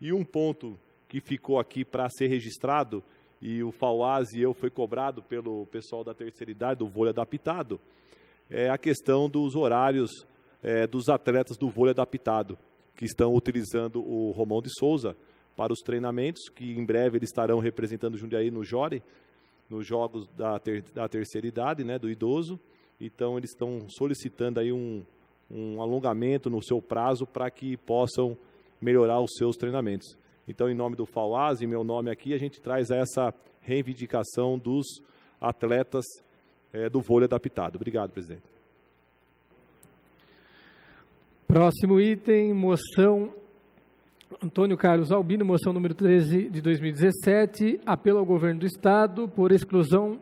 E um ponto que ficou aqui para ser registrado, e o Fauaz e eu foi cobrado pelo pessoal da terceira idade, do vôlei adaptado, é a questão dos horários dos atletas do vôlei adaptado, que estão utilizando o Romão de Souza para os treinamentos, que em breve eles estarão representando Jundiaí no Jore, nos jogos da terceira idade, né, do idoso. Então, eles estão solicitando aí um alongamento no seu prazo para que possam melhorar os seus treinamentos. Então, em nome do FAUAS, em meu nome aqui, a gente traz essa reivindicação dos atletas do vôlei adaptado. Obrigado, presidente. Próximo item, moção Antônio Carlos Albino, moção número 13 de 2017, apelo ao governo do Estado por exclusão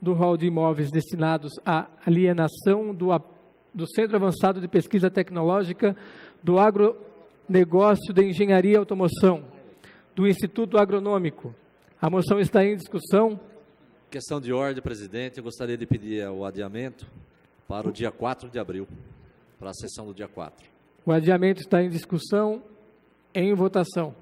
do rol de imóveis destinados à alienação do Centro Avançado de Pesquisa Tecnológica do Agronegócio de Engenharia e Automoção, do Instituto Agronômico. A moção está em discussão. Questão de ordem, presidente. Eu gostaria de pedir o adiamento para o dia 4 de abril, para a sessão do dia 4. O adiamento está em discussão, em votação.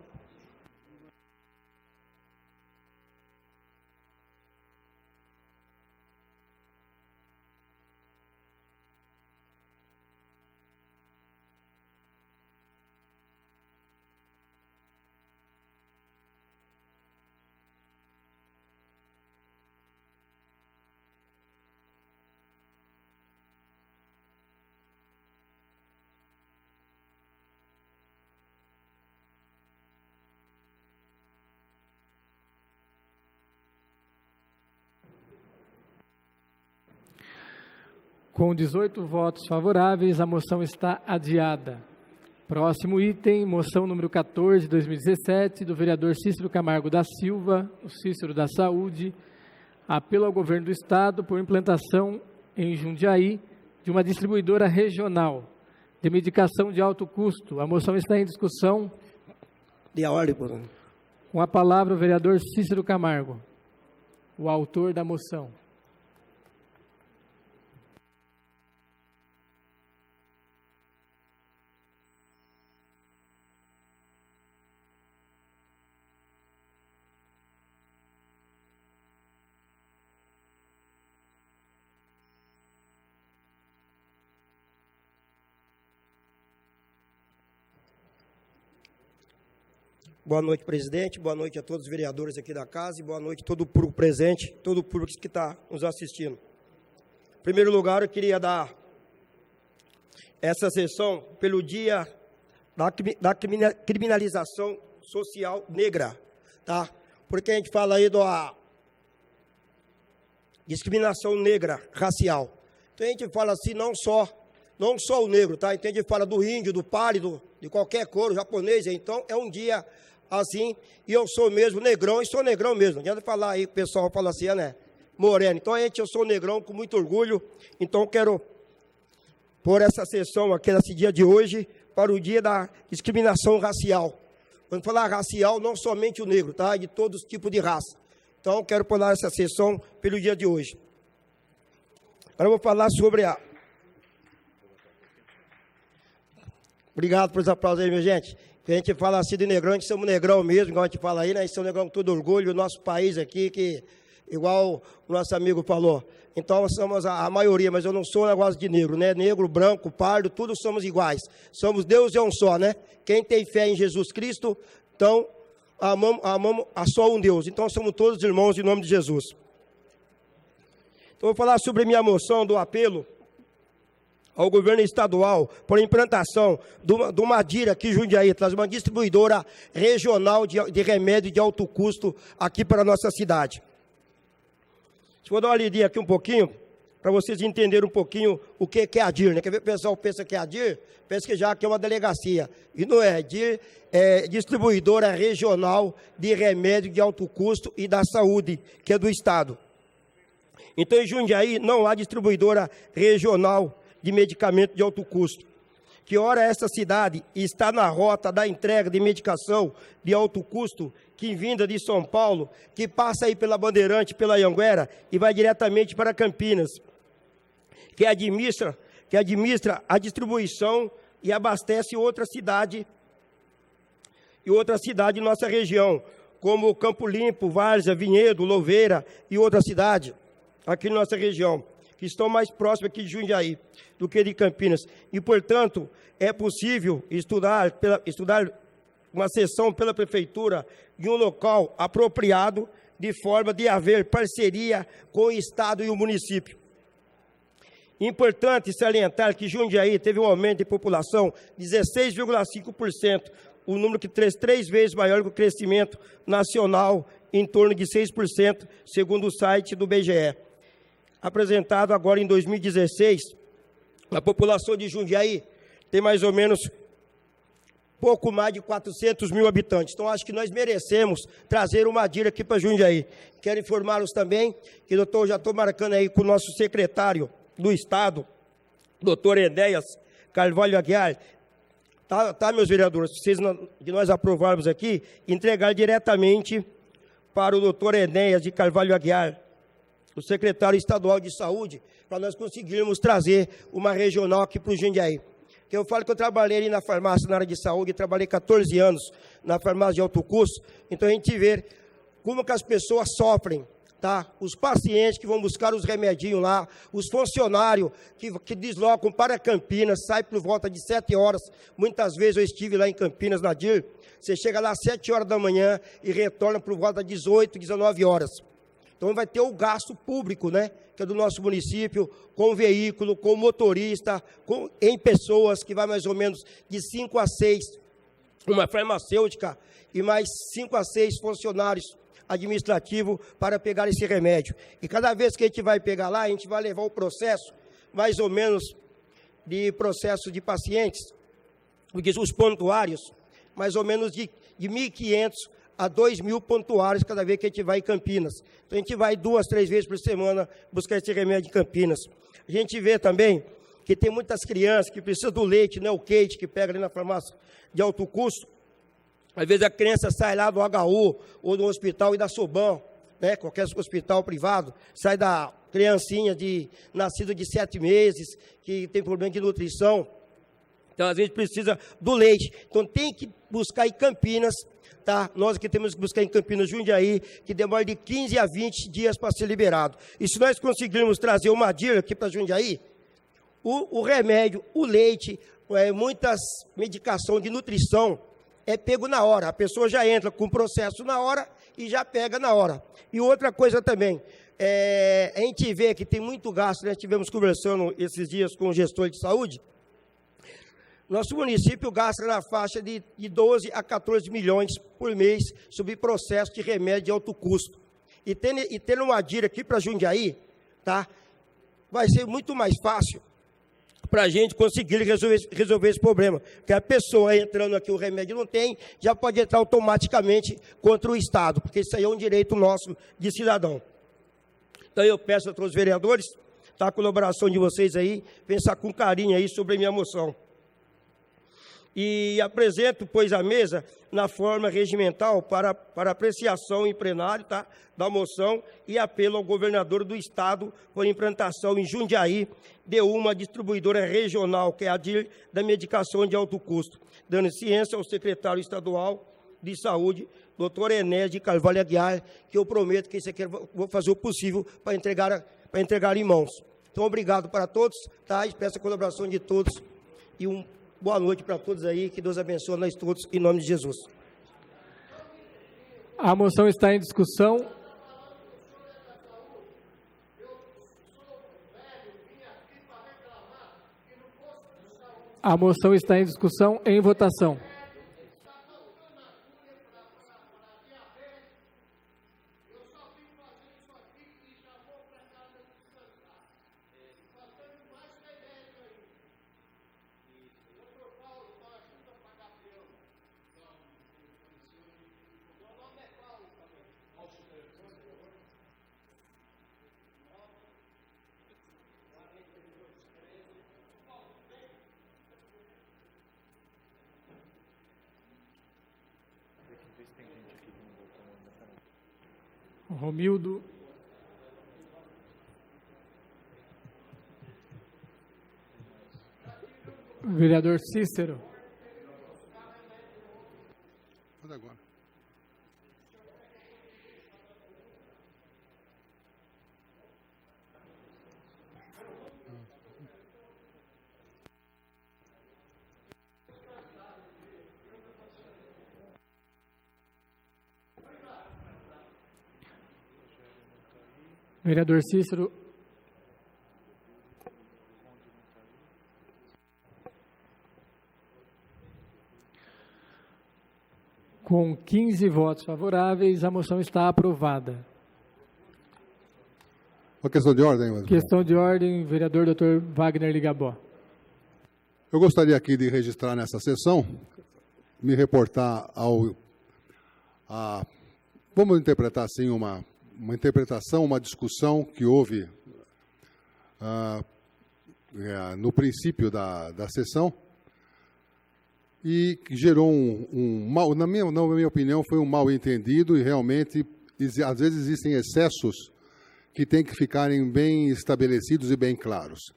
Com 18 votos favoráveis, a moção está adiada. Próximo item, moção número 14, de 2017, do vereador Cícero Camargo da Silva, o Cícero da Saúde, apelo ao governo do Estado por implantação em Jundiaí de uma distribuidora regional de medicação de alto custo. A moção está em discussão. De ordem, por favor. Com a palavra o vereador Cícero Camargo, o autor da moção. Boa noite, presidente. Boa noite a todos os vereadores aqui da casa e boa noite a todo o público presente, todo o público que está nos assistindo. Em primeiro lugar, eu queria dar essa sessão pelo dia da criminalização social negra, tá? Porque a gente fala aí da discriminação negra racial. Então a gente fala assim, não só o negro, tá? Então a gente fala do índio, do pálido, de qualquer cor, japonês. Então é um dia assim, e eu sou mesmo negrão, e sou negrão mesmo. Não adianta falar aí, o pessoal fala assim, né? Moreno. Então, eu sou negrão com muito orgulho. Então, quero pôr essa sessão aqui nesse dia de hoje para o dia da discriminação racial. Quando falar racial, não somente o negro, tá? De todos os tipos de raça. Então, quero pôr essa sessão pelo dia de hoje. Agora, eu vou falar sobre a... Obrigado por esse aplauso aí, minha gente. A gente fala assim de negrão, a gente somos negrão mesmo, igual a gente fala aí, né? A gente somos negrão com todo orgulho, o nosso país aqui, que igual o nosso amigo falou. Então, somos a maioria, mas eu não sou um negócio de negro, né? Negro, branco, pardo, todos somos iguais. Somos Deus é um só, né? Quem tem fé em Jesus Cristo, então, amamos a só um Deus. Então, somos todos irmãos em nome de Jesus. Então, vou falar sobre minha moção do apelo ao governo estadual por implantação de uma DIRA aqui em Jundiaí, traz uma distribuidora regional de remédio de alto custo aqui para a nossa cidade. Vou dar uma lidinha aqui um pouquinho, para vocês entenderem um pouquinho o que é a DIR, né? Quer ver, o pessoal pensa que é a DIR, pensa que já que é uma delegacia, e não é. A DIR é distribuidora regional de remédio de alto custo e da saúde, que é do Estado. Então, em Jundiaí, não há distribuidora regional de medicamento de alto custo. Que ora essa cidade está na rota da entrega de medicação de alto custo, que vinda de São Paulo, que passa aí pela Bandeirante, pela Anhanguera, e vai diretamente para Campinas, que administra a distribuição e abastece outra cidade em nossa região, como Campo Limpo, Várzea, Vinhedo, Louveira e outra cidade aqui na nossa região, que estão mais próximas aqui de Jundiaí do que de Campinas. E, portanto, é possível estudar uma sessão pela Prefeitura de um local apropriado, de forma de haver parceria com o Estado e o município. Importante salientar que Jundiaí teve um aumento de população de 16,5% um número que três vezes maior que o crescimento nacional, em torno de 6%, segundo o site do BGE. Apresentado agora em 2016, a população de Jundiaí tem mais ou menos pouco mais de 400 mil habitantes. Então, acho que nós merecemos trazer uma DIR aqui para Jundiaí. Quero informá-los também que já estou marcando aí com o nosso secretário do Estado, doutor Enéas Carvalho Aguiar, tá, meus vereadores, de nós aprovarmos aqui, entregar diretamente para o doutor Enéas de Carvalho Aguiar, o secretário estadual de saúde, para nós conseguirmos trazer uma regional aqui para o Jundiaí. Eu falo que eu trabalhei ali na farmácia, na área de saúde, trabalhei 14 anos na farmácia de alto custo, então a gente vê como que as pessoas sofrem, tá? Os pacientes que vão buscar os remedinhos lá, os funcionários que deslocam para Campinas, saem por volta de 7 horas, muitas vezes eu estive lá em Campinas, na DIR, você chega lá às 7 horas da manhã e retorna por volta de 18, 19 horas. Então vai ter o gasto público, né, que é do nosso município, com veículo, com motorista, em pessoas, que vai mais ou menos de 5 a 6, uma farmacêutica e mais 5 a 6 funcionários administrativos para pegar esse remédio. E cada vez que a gente vai pegar lá, a gente vai levar o processo, mais ou menos, de processo de pacientes, os pontuários, mais ou menos de 1.500 a 2.000 pontuários cada vez que a gente vai em Campinas. Então, a gente vai 2, 3 vezes por semana buscar esse remédio em Campinas. A gente vê também que tem muitas crianças que precisam do leite, né, o Kate, que pega ali na farmácia de alto custo. Às vezes a criança sai lá do HU ou do hospital e da Soban, né, qualquer hospital privado, sai da criancinha nascida de 7 meses, que tem problema de nutrição. Então, às vezes, precisa do leite. Então, tem que buscar em Campinas, tá? Nós aqui temos que buscar em Campinas, Jundiaí, que demora de 15 a 20 dias para ser liberado. E se nós conseguirmos trazer uma DIR aqui para Jundiaí, o remédio, o leite, muitas medicações de nutrição, é pego na hora. A pessoa já entra com o processo na hora e já pega na hora. E outra coisa também, a gente vê que tem muito gasto, nós estivemos conversando esses dias com o gestor de saúde. Nosso município gasta na faixa de 12 a 14 milhões por mês sobre processo de remédio de alto custo. E tendo uma DIR aqui para Jundiaí, tá, vai ser muito mais fácil para a gente conseguir resolver esse problema. Porque a pessoa entrando aqui, o remédio não tem, já pode entrar automaticamente contra o Estado, porque isso aí é um direito nosso de cidadão. Então eu peço a todos os vereadores, tá, a colaboração de vocês aí, pensar com carinho aí sobre a minha moção. E apresento, pois, à mesa, na forma regimental, para apreciação em plenário, tá, da moção e apelo ao governador do Estado por implantação em Jundiaí de uma distribuidora regional, que é a DIR da medicação de alto custo, dando ciência ao secretário estadual de saúde, doutor Enéas de Carvalho Aguiar, que eu prometo que isso aqui eu vou fazer o possível para entregar em mãos. Então, obrigado para todos, tá, e peço a colaboração de todos e boa noite para todos aí, que Deus abençoe nós todos, em nome de Jesus. A moção está em discussão. A moção está em discussão, em votação. Romildo. Vereador Cícero. Pode agora. Vereador Cícero. Com 15 votos favoráveis, a moção está aprovada. Uma questão de ordem, Questão de ordem, vereador Dr. Wagner Ligabó. Eu gostaria aqui de registrar nessa sessão, me reportar vamos interpretar assim, uma interpretação, uma discussão que houve no princípio da sessão e que gerou um mal, na minha opinião, foi um mal entendido e realmente, às vezes, existem excessos que têm que ficarem bem estabelecidos e bem claros.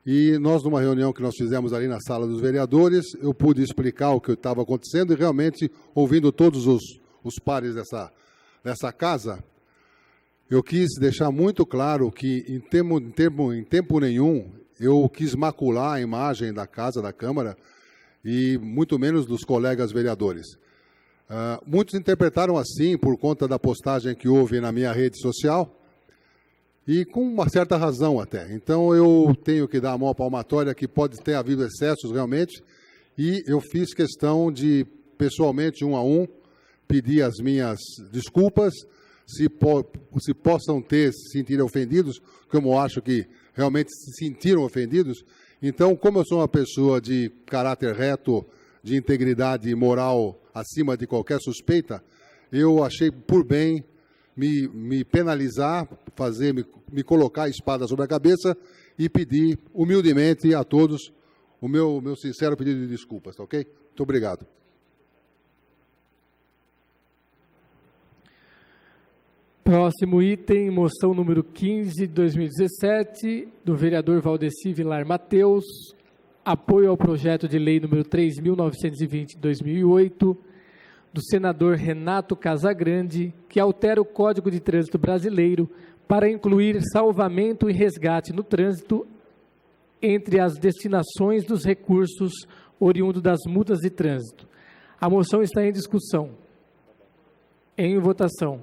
E nós, numa reunião que nós fizemos ali na sala dos vereadores, eu pude explicar o que estava acontecendo e realmente, ouvindo todos os pares dessa casa, eu quis deixar muito claro que, em tempo nenhum, eu quis macular a imagem da casa, da Câmara, e muito menos dos colegas vereadores. Muitos interpretaram assim, por conta da postagem que houve na minha rede social, e com uma certa razão até. Então, eu tenho que dar a mão à palmatória que pode ter havido excessos realmente, e eu fiz questão de, pessoalmente, 1 a 1, pedir as minhas desculpas, se possam se sentir ofendidos, como eu acho que realmente se sentiram ofendidos. Então, como eu sou uma pessoa de caráter reto, de integridade moral acima de qualquer suspeita, eu achei por bem me penalizar, me colocar a espada sobre a cabeça e pedir humildemente a todos o meu sincero pedido de desculpas, tá ok? Muito obrigado. Próximo item, moção número 15 de 2017, do vereador Valdeci Vilar Mateus, apoio ao projeto de lei número 3.920 de 2008, do senador Renato Casagrande, que altera o Código de Trânsito Brasileiro para incluir salvamento e resgate no trânsito entre as destinações dos recursos oriundos das multas de trânsito. A moção está em discussão. Em votação.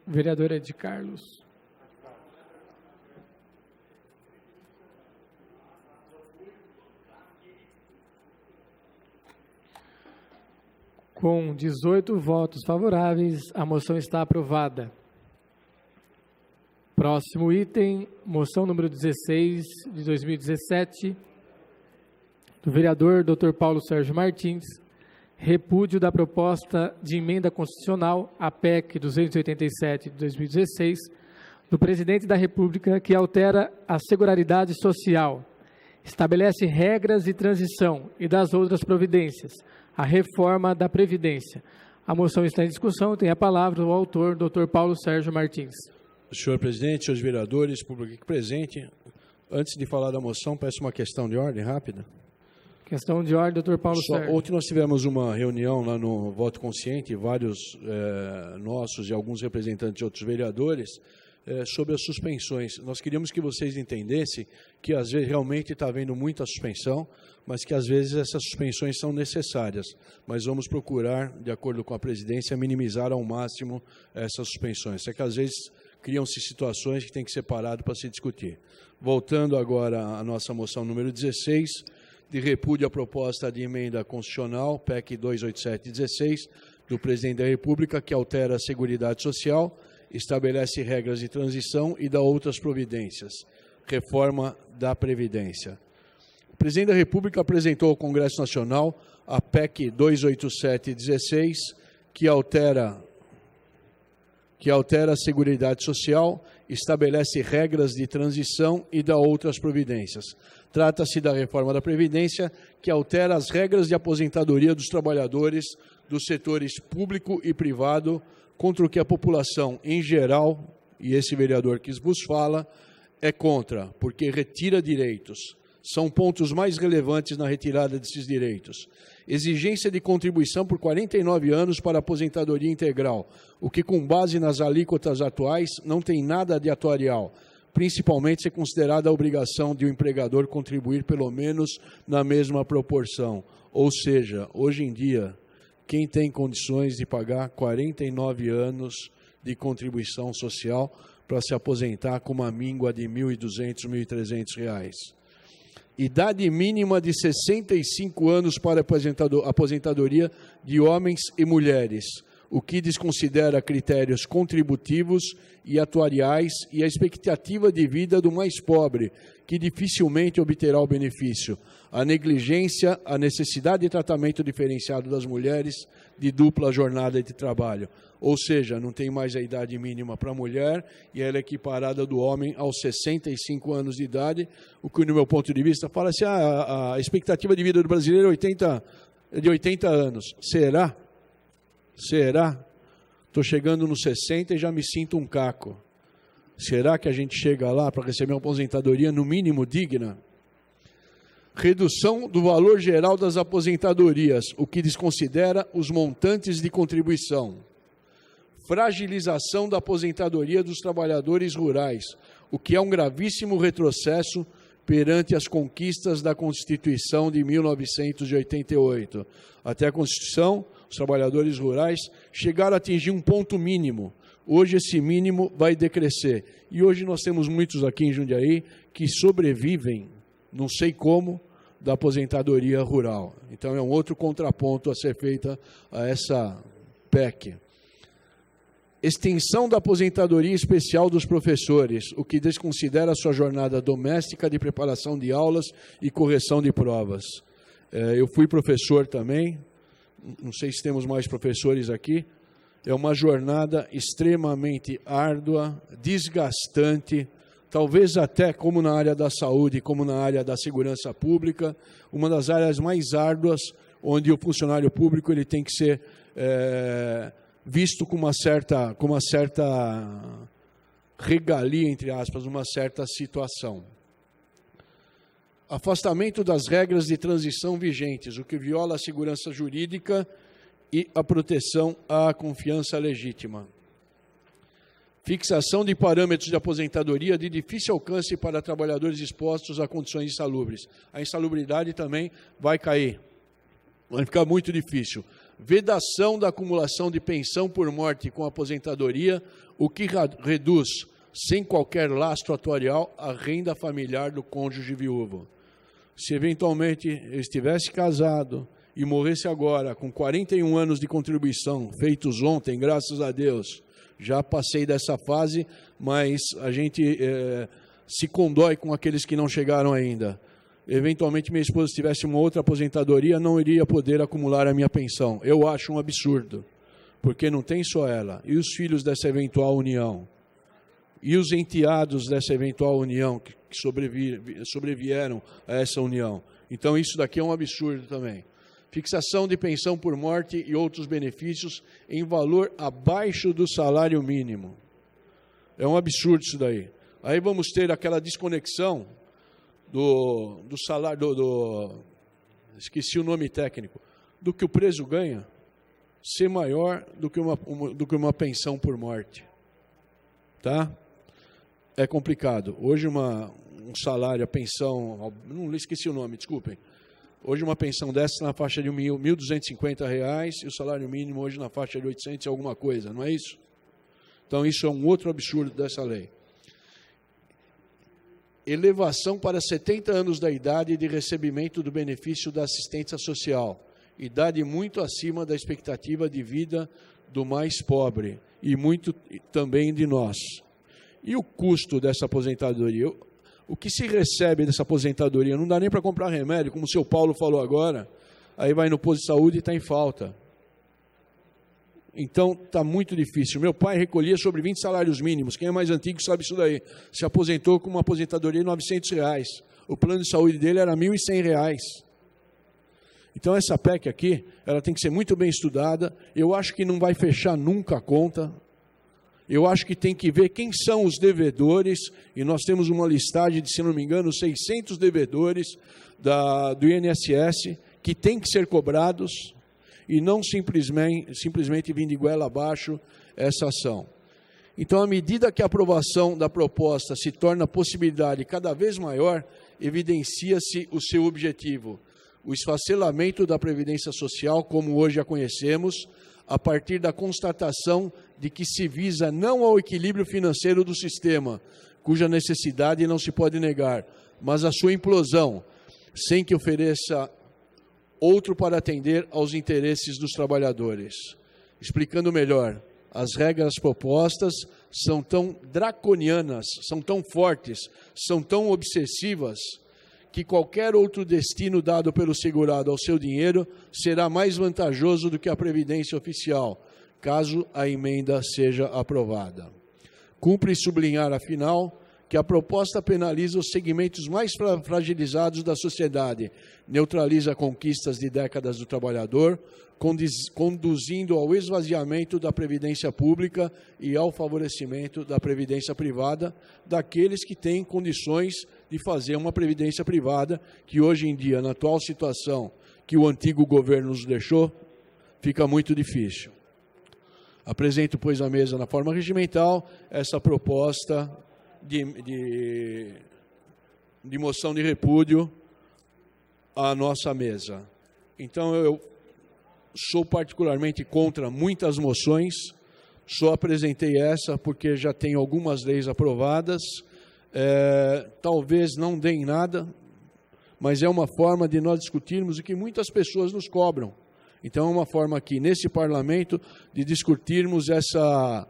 Vereador Ed Carlos. Com 18 votos favoráveis, a moção está aprovada. Próximo item, moção número 16 de 2017, do vereador Dr. Paulo Sérgio Martins, repúdio da proposta de emenda constitucional, a PEC 287 de 2016, do Presidente da República, que altera a Seguridade Social, estabelece regras de transição e das outras providências, a reforma da Previdência. A moção está em discussão, tem a palavra o autor, Dr. Paulo Sérgio Martins. Senhor presidente, senhores vereadores, público aqui presente, antes de falar da moção, peço uma questão de ordem rápida. Questão de ordem, doutor Paulo Sérgio. Ontem nós tivemos uma reunião lá no Voto Consciente, vários nossos e alguns representantes de outros vereadores, sobre as suspensões. Nós queríamos que vocês entendessem que, às vezes, realmente está havendo muita suspensão, mas que, às vezes, essas suspensões são necessárias. Mas vamos procurar, de acordo com a presidência, minimizar ao máximo essas suspensões. É que, às vezes, criam-se situações que têm que ser paradas para se discutir. Voltando agora à nossa moção número 16, de repúdio à proposta de emenda constitucional, PEC 287/16, do Presidente da República, que altera a Seguridade Social, estabelece regras de transição e dá outras providências, reforma da Previdência. O Presidente da República apresentou ao Congresso Nacional a PEC 287/16, que altera a Seguridade Social, estabelece regras de transição e dá outras providências. Trata-se da reforma da Previdência, que altera as regras de aposentadoria dos trabalhadores dos setores público e privado, contra o que a população em geral, e esse vereador que vos fala, é contra, porque retira direitos. São pontos mais relevantes na retirada desses direitos. exigência de contribuição por 49 anos para aposentadoria integral, o que, com base nas alíquotas atuais, não tem nada de atuarial, principalmente se considerada a obrigação de o empregador contribuir pelo menos na mesma proporção. Ou seja, hoje em dia, quem tem condições de pagar 49 anos de contribuição social para se aposentar com uma míngua de R$ 1.200, R$ 1.300. Idade mínima de 65 anos para aposentadoria de homens e mulheres, o que desconsidera critérios contributivos e atuariais e a expectativa de vida do mais pobre, que dificilmente obterá o benefício, a negligência, a necessidade de tratamento diferenciado das mulheres de dupla jornada de trabalho. Ou seja, não tem mais a idade mínima para a mulher e ela é equiparada do homem aos 65 anos de idade, o que, no meu ponto de vista, fala assim, a expectativa de vida do brasileiro é de 80 anos. Será? Será? Estou chegando nos 60 e já me sinto um caco. Será que a gente chega lá para receber uma aposentadoria no mínimo digna? Redução do valor geral das aposentadorias, o que desconsidera os montantes de contribuição. Fragilização da aposentadoria dos trabalhadores rurais, o que é um gravíssimo retrocesso perante as conquistas da Constituição de 1988. Até a Constituição, os trabalhadores rurais chegaram a atingir um ponto mínimo. Hoje esse mínimo vai decrescer. E hoje nós temos muitos aqui em Jundiaí que sobrevivem, não sei como, da aposentadoria rural. Então é um outro contraponto a ser feita a essa PEC. Extensão da aposentadoria especial dos professores, o que desconsidera a sua jornada doméstica de preparação de aulas e correção de provas. Eu fui professor também, não sei se temos mais professores aqui. É uma jornada extremamente árdua, desgastante, talvez até como na área da saúde, como na área da segurança pública, uma das áreas mais árduas, onde o funcionário público ele tem que ser visto com uma certa regalia, entre aspas, uma certa situação. Afastamento das regras de transição vigentes, o que viola a segurança jurídica e a proteção à confiança legítima. Fixação de parâmetros de aposentadoria de difícil alcance para trabalhadores expostos a condições insalubres. A insalubridade também vai cair, vai ficar muito difícil. Vedação da acumulação de pensão por morte com aposentadoria, o que reduz, sem qualquer lastro atuarial, a renda familiar do cônjuge viúvo. Se eventualmente eu estivesse casado e morresse agora com 41 anos de contribuição, feitos ontem, graças a Deus, já passei dessa fase, mas a gente se condói com aqueles que não chegaram ainda. Eventualmente minha esposa tivesse uma outra aposentadoria, não iria poder acumular a minha pensão. Eu acho um absurdo, porque não tem só ela. E os filhos dessa eventual união? E os enteados dessa eventual união que sobrevieram a essa união? Então isso daqui é um absurdo também. Fixação de pensão por morte e outros benefícios em valor abaixo do salário mínimo. É um absurdo isso daí. Aí vamos ter aquela desconexão do salário, esqueci o nome técnico, do que o preso ganha, ser maior do que uma pensão por morte. Tá? É complicado. Hoje um salário, a pensão, não esqueci o nome, desculpem. Hoje uma pensão dessa na faixa de R$ 1.250 e o salário mínimo hoje na faixa de 800 e alguma coisa, não é isso? Então isso é um outro absurdo dessa lei. Elevação para 70 anos da idade de recebimento do benefício da assistência social, idade muito acima da expectativa de vida do mais pobre e muito também de nós. E o custo dessa aposentadoria? O que se recebe dessa aposentadoria? Não dá nem para comprar remédio, como o seu Paulo falou agora, aí vai no posto de saúde e está em falta. Então, está muito difícil. Meu pai recolhia sobre 20 salários mínimos. Quem é mais antigo sabe isso daí. Se aposentou com uma aposentadoria de R$ 900. O plano de saúde dele era R$ 1.100. Então, essa PEC aqui, ela tem que ser muito bem estudada. Eu acho que não vai fechar nunca a conta. Eu acho que tem que ver quem são os devedores, e nós temos uma listagem de, se não me engano, 600 devedores do INSS que têm que ser cobrados e não simplesmente vir de goela abaixo essa ação. Então, à medida que a aprovação da proposta se torna possibilidade cada vez maior, evidencia-se o seu objetivo, o esfacelamento da Previdência Social, como hoje a conhecemos, a partir da constatação de que se visa não ao equilíbrio financeiro do sistema, cuja necessidade não se pode negar, mas a sua implosão, sem que ofereça outro para atender aos interesses dos trabalhadores. Explicando melhor, as regras propostas são tão draconianas, são tão fortes, são tão obsessivas, que qualquer outro destino dado pelo segurado ao seu dinheiro será mais vantajoso do que a previdência oficial, caso a emenda seja aprovada. Cumpre sublinhar, afinal, que a proposta penaliza os segmentos mais fragilizados da sociedade, neutraliza conquistas de décadas do trabalhador, conduzindo ao esvaziamento da previdência pública e ao favorecimento da previdência privada daqueles que têm condições de fazer uma previdência privada, que hoje em dia, na atual situação que o antigo governo nos deixou, fica muito difícil. Apresento, pois, à mesa, na forma regimental, essa proposta de moção de repúdio à nossa mesa. Então, eu sou particularmente contra muitas moções, só apresentei essa porque já tem algumas leis aprovadas, talvez não deem nada, mas é uma forma de nós discutirmos o que muitas pessoas nos cobram. Então, é uma forma aqui, nesse parlamento, de discutirmos essa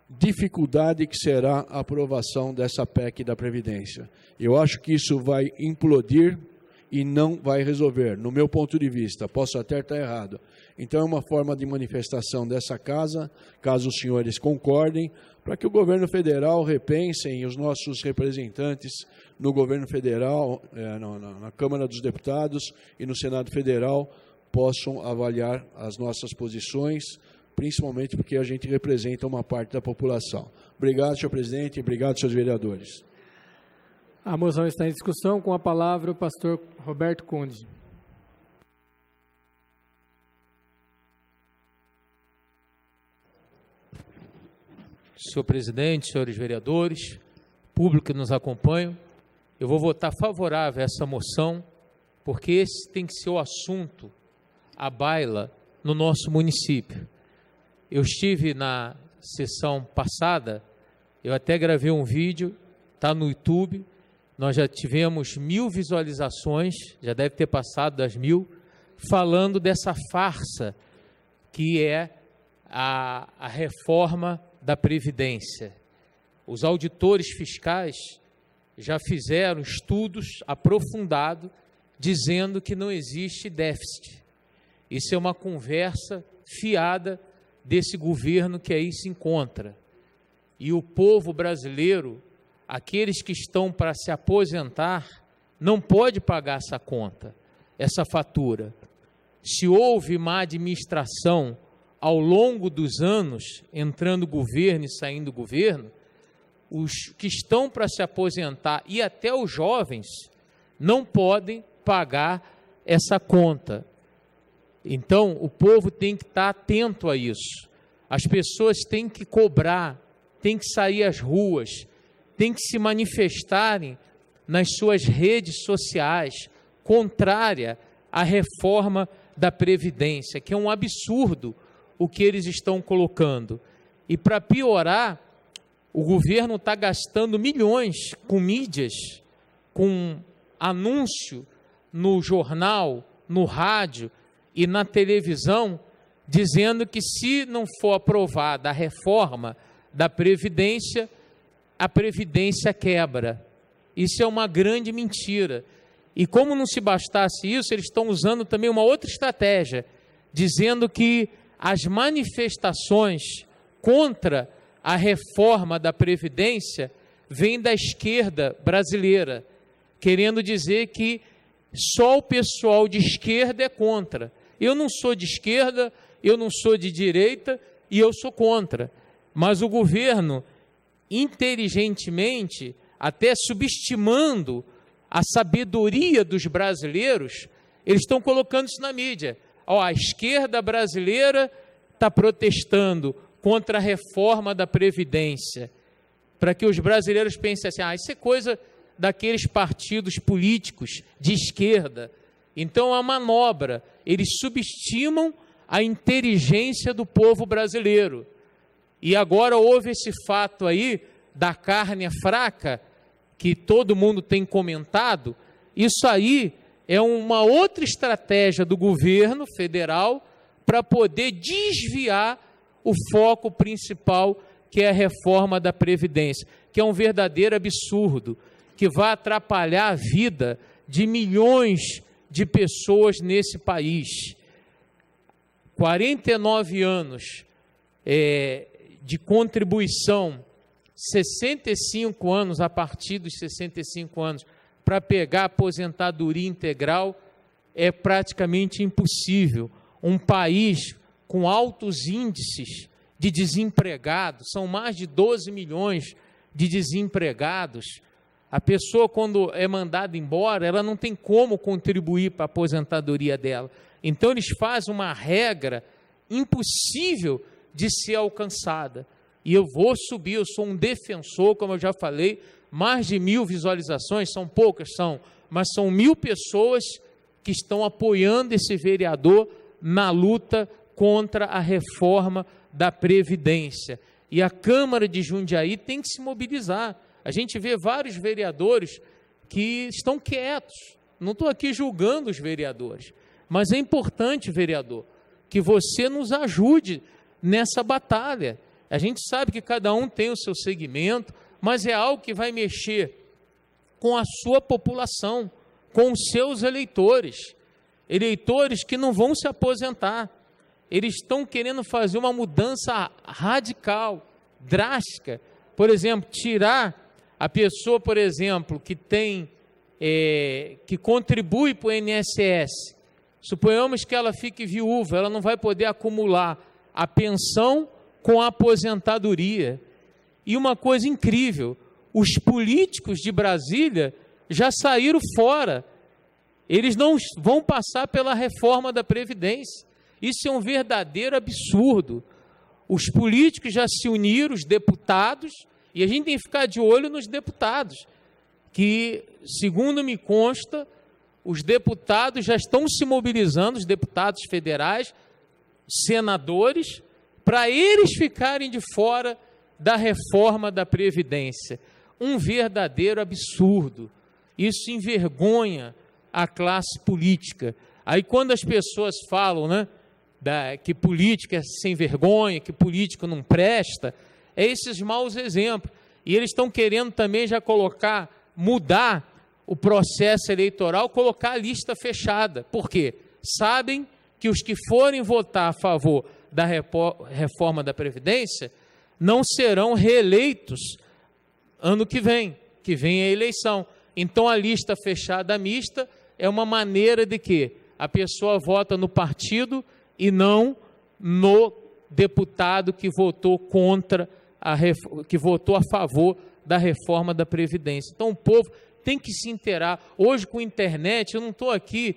dificuldade que será a aprovação dessa PEC da Previdência. Eu acho que isso vai implodir e não vai resolver, no meu ponto de vista. Posso até estar errado. Então, é uma forma de manifestação dessa casa, caso os senhores concordem, para que o governo federal repensem, e os nossos representantes no governo federal, na Câmara dos Deputados e no Senado Federal, possam avaliar as nossas posições, principalmente porque a gente representa uma parte da população. Obrigado, senhor presidente, e obrigado, senhores vereadores. A moção está em discussão. Com a palavra, o pastor Roberto Conde. Senhor presidente, senhores vereadores, público que nos acompanha, eu vou votar favorável a essa moção, porque esse tem que ser o assunto à baila no nosso município. Eu estive na sessão passada, eu até gravei um vídeo, está no YouTube, nós já tivemos 1000 visualizações, já deve ter passado das 1000, falando dessa farsa que é a reforma da Previdência. Os auditores fiscais já fizeram estudos aprofundados dizendo que não existe déficit. Isso é uma conversa fiada desse governo que aí se encontra. E o povo brasileiro, aqueles que estão para se aposentar, não pode pagar essa conta, essa fatura. Se houve má administração ao longo dos anos, entrando governo e saindo governo, os que estão para se aposentar e até os jovens não podem pagar essa conta. Então, o povo tem que estar atento a isso. As pessoas têm que cobrar, têm que sair às ruas, têm que se manifestarem nas suas redes sociais, contrária à reforma da Previdência, que é um absurdo o que eles estão colocando. E para piorar, o governo está gastando milhões com mídias, com anúncio no jornal, no rádio e na televisão, dizendo que se não for aprovada a reforma da Previdência, a Previdência quebra. Isso é uma grande mentira. E como não se bastasse isso, eles estão usando também uma outra estratégia, dizendo que as manifestações contra a reforma da Previdência vêm da esquerda brasileira, querendo dizer que só o pessoal de esquerda é contra. Eu não sou de esquerda, eu não sou de direita e eu sou contra. Mas o governo, inteligentemente, até subestimando a sabedoria dos brasileiros, Eles estão colocando isso na mídia. Ó, a esquerda brasileira está protestando contra a reforma da Previdência, para que os brasileiros pensem assim, isso é coisa daqueles partidos políticos de esquerda. Então, a manobra, eles subestimam a inteligência do povo brasileiro. E agora houve esse fato aí da carne fraca, que todo mundo tem comentado. Isso aí é uma outra estratégia do governo federal para poder desviar o foco principal, que é a reforma da Previdência, que é um verdadeiro absurdo, que vai atrapalhar a vida de milhões de pessoas nesse país. 49 anos de contribuição, 65 anos, a partir dos 65 anos, para pegar a aposentadoria integral, é praticamente impossível. Um país com altos índices de desempregados, são mais de 12 milhões de desempregados. A pessoa, quando é mandada embora, ela não tem como contribuir para a aposentadoria dela. Então, eles fazem uma regra impossível de ser alcançada. E eu vou subir, eu sou um defensor, como eu já falei, mais de 1.000 visualizações, são poucas, mas são 1.000 pessoas que estão apoiando esse vereador na luta contra a reforma da Previdência. E a Câmara de Jundiaí tem que se mobilizar. A gente vê vários vereadores que estão quietos. Não estou aqui julgando os vereadores, mas é importante, vereador, que você nos ajude nessa batalha. A gente sabe que cada um tem o seu segmento, mas é algo que vai mexer com a sua população, com os seus eleitores. Eleitores que não vão se aposentar. Eles estão querendo fazer uma mudança radical, drástica. Por exemplo, tirar a pessoa, por exemplo, que tem, que contribui para o INSS. Suponhamos que ela fique viúva, ela não vai poder acumular a pensão com a aposentadoria. E uma coisa incrível, os políticos de Brasília já saíram fora. Eles não vão passar pela reforma da Previdência. Isso é um verdadeiro absurdo. Os políticos já se uniram, os deputados, e a gente tem que ficar de olho nos deputados, que, segundo me consta, os deputados já estão se mobilizando, os deputados federais, senadores, para eles ficarem de fora da reforma da Previdência. Um verdadeiro absurdo. Isso envergonha a classe política. Aí quando as pessoas falam, que política é sem vergonha, que político não presta, é esses maus exemplos. E eles estão querendo também já mudar o processo eleitoral, colocar a lista fechada. Por quê? Sabem que os que forem votar a favor da reforma da Previdência não serão reeleitos ano que vem a eleição. Então, a lista fechada mista é uma maneira de que a pessoa vota no partido e não no deputado que votou que votou a favor da reforma da Previdência. Então, o povo tem que se inteirar. Hoje, com a internet, eu não estou aqui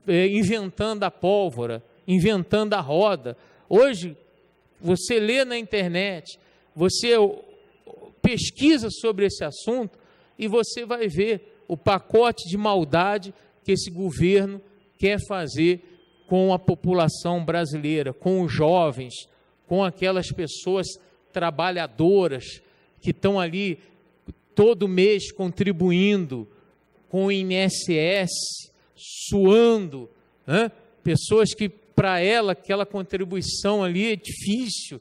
inventando a pólvora, inventando a roda. Hoje, você lê na internet, você pesquisa sobre esse assunto e você vai ver o pacote de maldade que esse governo quer fazer com a população brasileira, com os jovens, com aquelas pessoas trabalhadoras que estão ali todo mês contribuindo com o INSS, suando, pessoas que para ela aquela contribuição ali é difícil,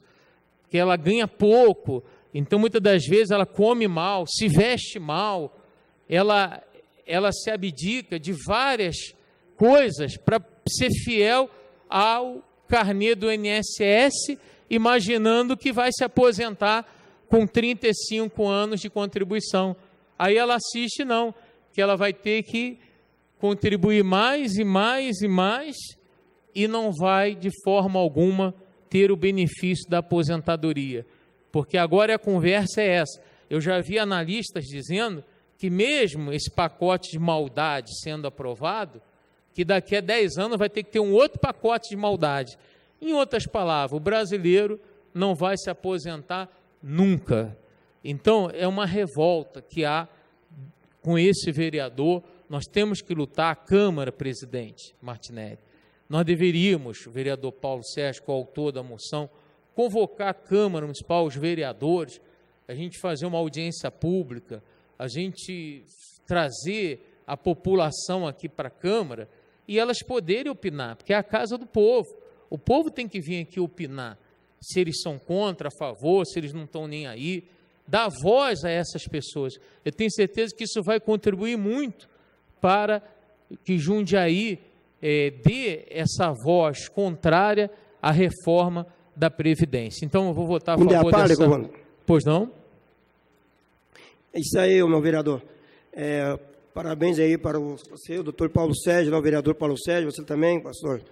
que ela ganha pouco, então muitas das vezes ela come mal, se veste mal, ela se abdica de várias coisas para ser fiel ao carnê do INSS, imaginando que vai se aposentar com 35 anos de contribuição. Aí ela assiste, não, que ela vai ter que contribuir mais e mais e mais e não vai, de forma alguma, ter o benefício da aposentadoria. Porque agora a conversa é essa. Eu já vi analistas dizendo que mesmo esse pacote de maldade sendo aprovado, que daqui a 10 anos vai ter que ter um outro pacote de maldade. Em outras palavras, o brasileiro não vai se aposentar nunca. Então, é uma revolta que há com esse vereador. Nós temos que lutar, a Câmara, presidente Martinelli. Nós deveríamos, o vereador Paulo Sérgio, coautor da moção, convocar a Câmara Municipal, os vereadores, a gente fazer uma audiência pública, a gente trazer a população aqui para a Câmara e elas poderem opinar, porque é a casa do povo. O povo tem que vir aqui opinar, se eles são contra, a favor, se eles não estão nem aí, dar voz a essas pessoas. Eu tenho certeza que isso vai contribuir muito para que Jundiaí dê essa voz contrária à reforma da Previdência. Então, eu vou votar a favor dessa... Pois não? É isso aí, meu vereador. Parabéns aí para você, o doutor Paulo Sérgio, o vereador Paulo Sérgio, você também, pastor.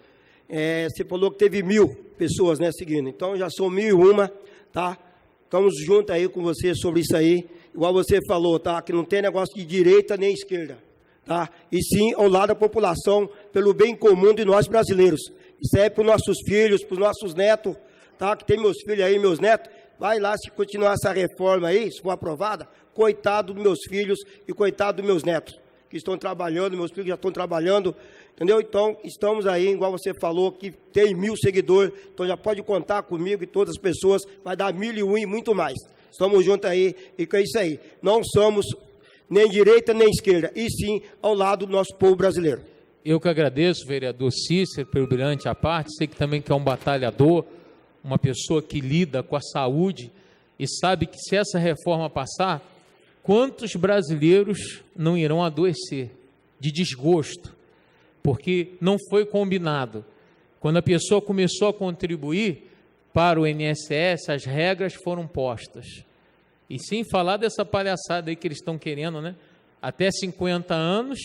Você falou que teve 1000 pessoas, né, seguindo. Então, já são 1001, tá? Estamos juntos aí com você sobre isso aí. Igual você falou, tá? Que não tem negócio de direita nem esquerda, tá? E sim ao lado da população, pelo bem comum de nós brasileiros. Isso é para os nossos filhos, para os nossos netos, tá? Que tem meus filhos aí, meus netos. Vai lá, se continuar essa reforma aí, se for aprovada, coitado dos meus filhos e coitado dos meus netos, que estão trabalhando, meus filhos já estão trabalhando, entendeu? Então, estamos aí, igual você falou, que tem 1000 seguidores, então já pode contar comigo e todas as pessoas, vai dar 1001 e muito mais. Estamos juntos aí, e com isso aí. Não somos nem direita nem esquerda, e sim ao lado do nosso povo brasileiro. Eu que agradeço, vereador Cícero, pelo brilhante à parte, sei que também que é um batalhador, uma pessoa que lida com a saúde e sabe que se essa reforma passar, quantos brasileiros não irão adoecer de desgosto, porque não foi combinado. Quando a pessoa começou a contribuir para o INSS, as regras foram postas. E sem falar dessa palhaçada aí que eles estão querendo, né? Até 50 anos,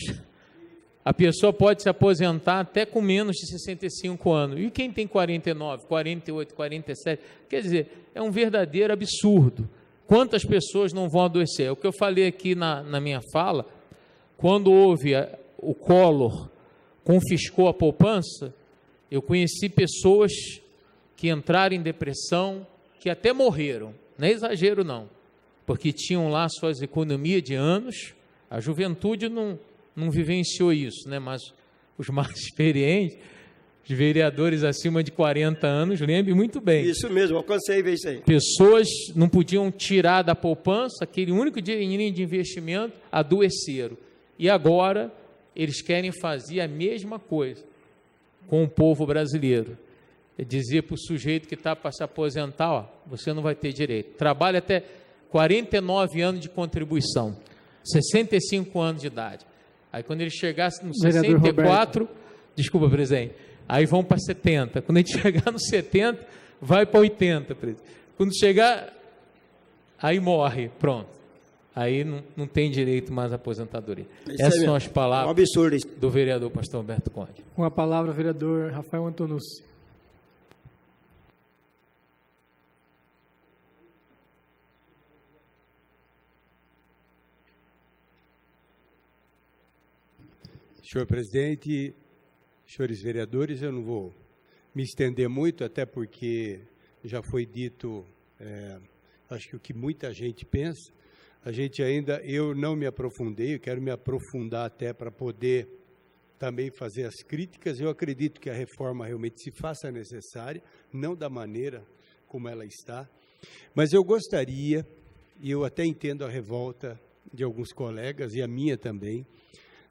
a pessoa pode se aposentar até com menos de 65 anos. E quem tem 49, 48, 47? Quer dizer, é um verdadeiro absurdo. Quantas pessoas não vão adoecer? É o que eu falei aqui na minha fala, quando houve o Collor confiscou a poupança, eu conheci pessoas que entraram em depressão, que até morreram. Não é exagero, não. Porque tinham lá suas economias de anos, a juventude não vivenciou isso, né? Mas os mais experientes, os vereadores acima de 40 anos, lembrem muito bem. Isso mesmo, alcancei ver isso aí. Pessoas não podiam tirar da poupança aquele único dinheiro de investimento, adoeceram. E agora eles querem fazer a mesma coisa com o povo brasileiro. É dizer para o sujeito que está para se aposentar, ó, você não vai ter direito. Trabalha até 49 anos de contribuição, 65 anos de idade. Aí quando ele chegasse no 64, desculpa, presidente, aí vão para 70. Quando a gente chegar no 70, vai para 80, presidente. Quando chegar, aí morre, pronto. Aí não tem direito mais à aposentadoria. Essas são as palavras do vereador pastor Alberto Conde. Com a palavra, vereador Rafael Antonucci. Senhor presidente, senhores vereadores, eu não vou me estender muito, até porque já foi dito, acho que o que muita gente pensa. A gente ainda, eu não me aprofundei, eu quero me aprofundar até para poder também fazer as críticas. Eu acredito que a reforma realmente se faça necessária, não da maneira como ela está, mas eu gostaria, e eu até entendo a revolta de alguns colegas, e a minha também,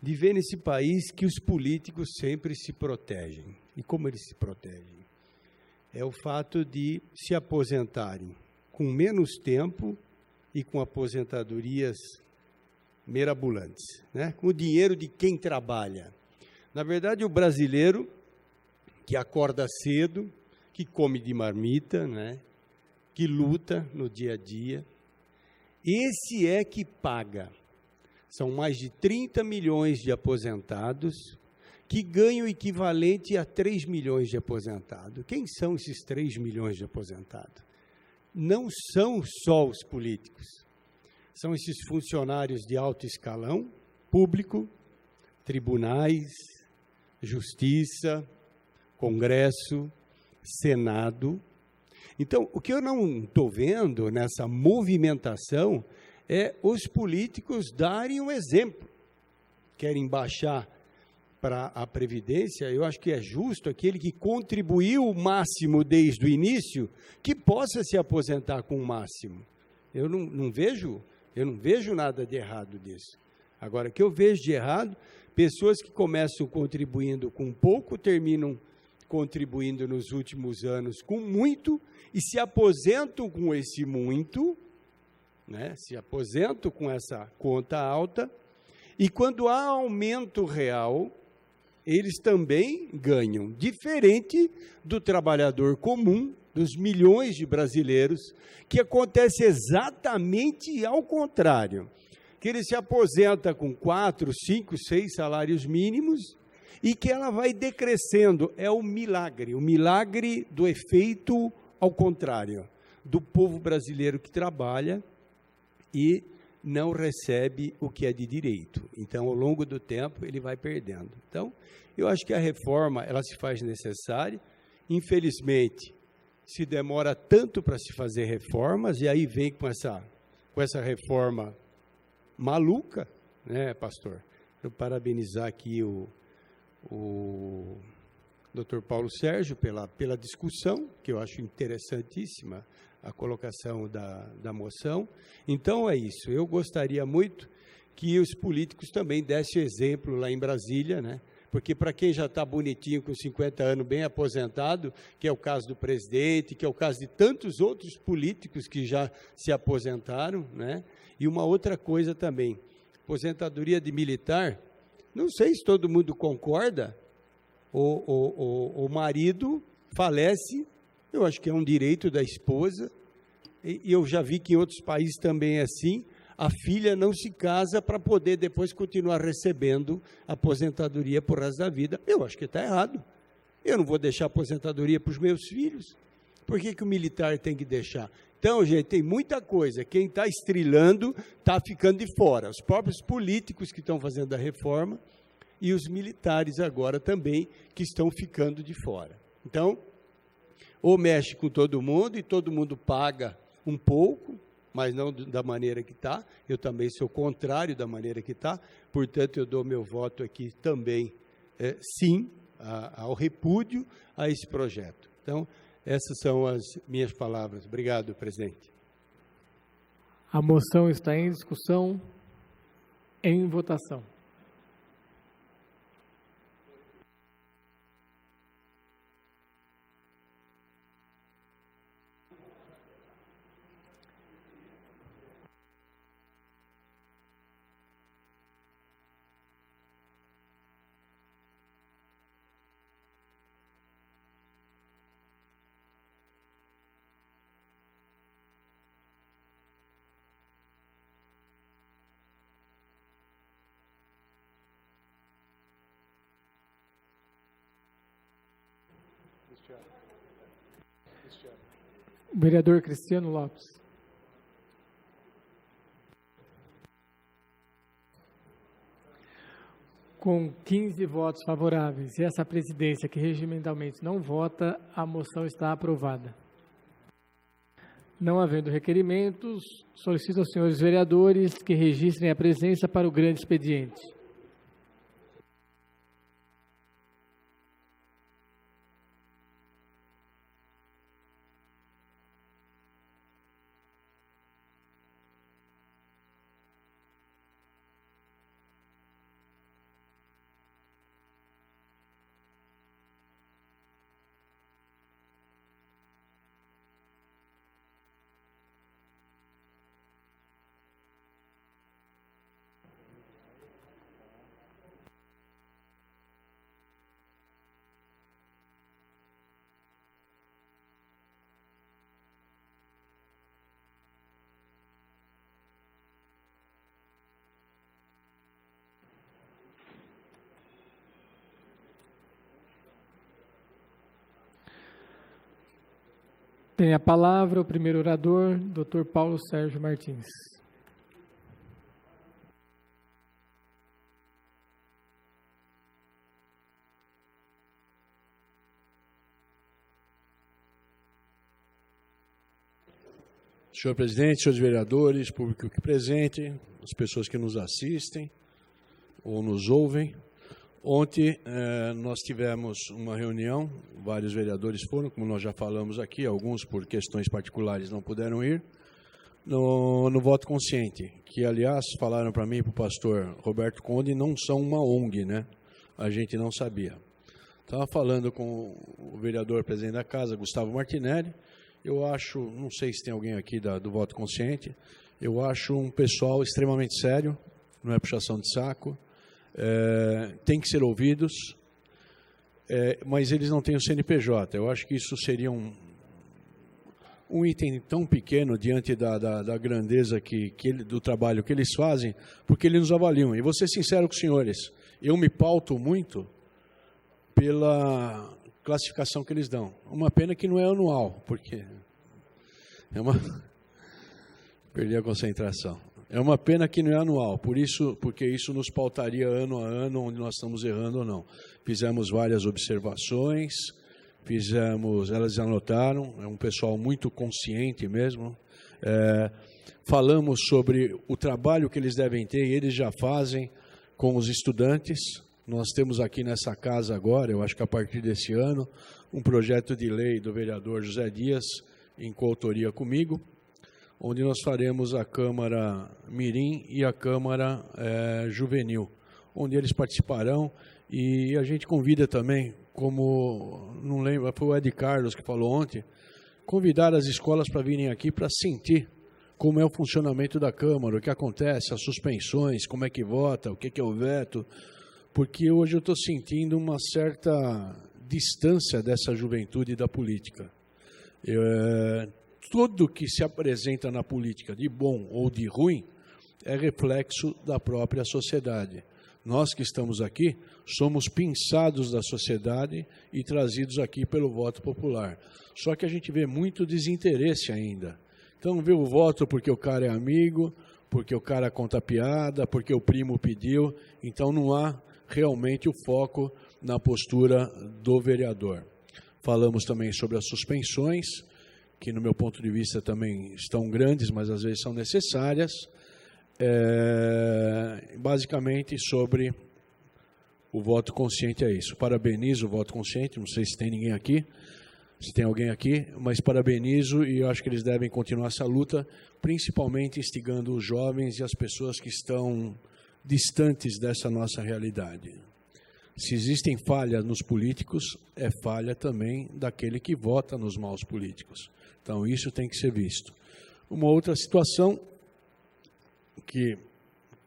de ver nesse país que os políticos sempre se protegem. E como eles se protegem? É o fato de se aposentarem com menos tempo e com aposentadorias mirabolantes, né? Com o dinheiro de quem trabalha. Na verdade, o brasileiro que acorda cedo, que come de marmita, né? Que luta no dia a dia, esse é que paga. São mais de 30 milhões de aposentados que ganham o equivalente a 3 milhões de aposentados. Quem são esses 3 milhões de aposentados? Não são só os políticos, são esses funcionários de alto escalão, público, tribunais, Justiça, Congresso, Senado. Então, o que eu não estou vendo nessa movimentação é os políticos darem um exemplo. Querem baixar para a Previdência, eu acho que é justo aquele que contribuiu o máximo desde o início, que possa se aposentar com o máximo. Eu não vejo nada de errado disso. Agora, o que eu vejo de errado, pessoas que começam contribuindo com pouco, terminam contribuindo nos últimos anos com muito, e se aposentam com esse muito, né? Se aposentam com essa conta alta, e quando há aumento real, eles também ganham, diferente do trabalhador comum, dos milhões de brasileiros, que acontece exatamente ao contrário, que ele se aposenta com 4, 5, 6 salários mínimos e que ela vai decrescendo. É o milagre do efeito ao contrário, do povo brasileiro que trabalha e não recebe o que é de direito. Então, ao longo do tempo, ele vai perdendo. Então, eu acho que a reforma, ela se faz necessária. Infelizmente, se demora tanto para se fazer reformas, e aí vem com essa reforma maluca, né, pastor? Eu parabenizar aqui o Dr. Paulo Sérgio pela discussão, que eu acho interessantíssima a colocação da moção. Então, é isso. Eu gostaria muito que os políticos também dessem exemplo lá em Brasília, né? Porque para quem já está bonitinho, com 50 anos, bem aposentado, que é o caso do presidente, que é o caso de tantos outros políticos que já se aposentaram, né? E uma outra coisa também, aposentadoria de militar, não sei se todo mundo concorda, o marido falece, eu acho que é um direito da esposa, e eu já vi que em outros países também é assim, a filha não se casa para poder depois continuar recebendo aposentadoria por resto da vida. Eu acho que está errado. Eu não vou deixar aposentadoria para os meus filhos. Por que o militar tem que deixar? Então, gente, tem muita coisa. Quem está estrilando está ficando de fora. Os próprios políticos que estão fazendo a reforma e os militares agora também que estão ficando de fora. Então, ou mexe com todo mundo e todo mundo paga um pouco, mas não da maneira que está. Eu também sou contrário da maneira que está, portanto, eu dou meu voto aqui também, sim, ao repúdio a esse projeto. Então, essas são as minhas palavras. Obrigado, presidente. A moção está em discussão, em votação. Vereador Cristiano Lopes. Com 15 votos favoráveis e essa presidência que regimentalmente não vota, a moção está aprovada. Não havendo requerimentos, solicito aos senhores vereadores que registrem a presença para o grande expediente. Tem a palavra o primeiro orador, Dr. Paulo Sérgio Martins. Senhor presidente, senhores vereadores, público aqui presente, as pessoas que nos assistem ou nos ouvem. Ontem nós tivemos uma reunião, vários vereadores foram, como nós já falamos aqui, alguns por questões particulares não puderam ir, no voto consciente, que aliás falaram para mim e para o pastor Roberto Conde, não são uma ONG, né? A gente não sabia. Estava falando com o vereador presidente da casa, Gustavo Martinelli. Eu acho, não sei se tem alguém aqui do voto consciente, eu acho um pessoal extremamente sério, não é puxação de saco, tem que ser ouvidos, mas eles não têm o CNPJ. Eu acho que isso seria um item tão pequeno diante da grandeza do trabalho que eles fazem, porque eles nos avaliam. E vou ser sincero com os senhores, eu me pauto muito pela classificação que eles dão. Uma pena que não é anual, porque perdi a concentração. É uma pena que não é anual, porque isso nos pautaria ano a ano, onde nós estamos errando ou não. Fizemos várias observações, elas anotaram, é um pessoal muito consciente mesmo. Falamos sobre o trabalho que eles devem ter, e eles já fazem com os estudantes. Nós temos aqui nessa casa agora, eu acho que a partir desse ano, um projeto de lei do vereador José Dias, em coautoria comigo, onde nós faremos a Câmara Mirim e a Câmara Juvenil, onde eles participarão, e a gente convida também, como, não lembro, foi o Ed Carlos que falou ontem, convidar as escolas para virem aqui para sentir como é o funcionamento da Câmara, o que acontece, as suspensões, como é que vota, o que é o veto, porque hoje eu estou sentindo uma certa distância dessa juventude da política. Tudo que se apresenta na política, de bom ou de ruim, é reflexo da própria sociedade. Nós que estamos aqui, somos pinçados da sociedade e trazidos aqui pelo voto popular. Só que a gente vê muito desinteresse ainda. Então, vê o voto porque o cara é amigo, porque o cara conta piada, porque o primo pediu. Então, não há realmente o foco na postura do vereador. Falamos também sobre as suspensões, que no meu ponto de vista também estão grandes, mas às vezes são necessárias. Basicamente sobre o voto consciente é isso. Parabenizo o voto consciente, não sei se tem ninguém aqui, se tem alguém aqui, mas parabenizo e eu acho que eles devem continuar essa luta, principalmente instigando os jovens e as pessoas que estão distantes dessa nossa realidade. Se existem falhas nos políticos, é falha também daquele que vota nos maus políticos. Então, isso tem que ser visto. Uma outra situação que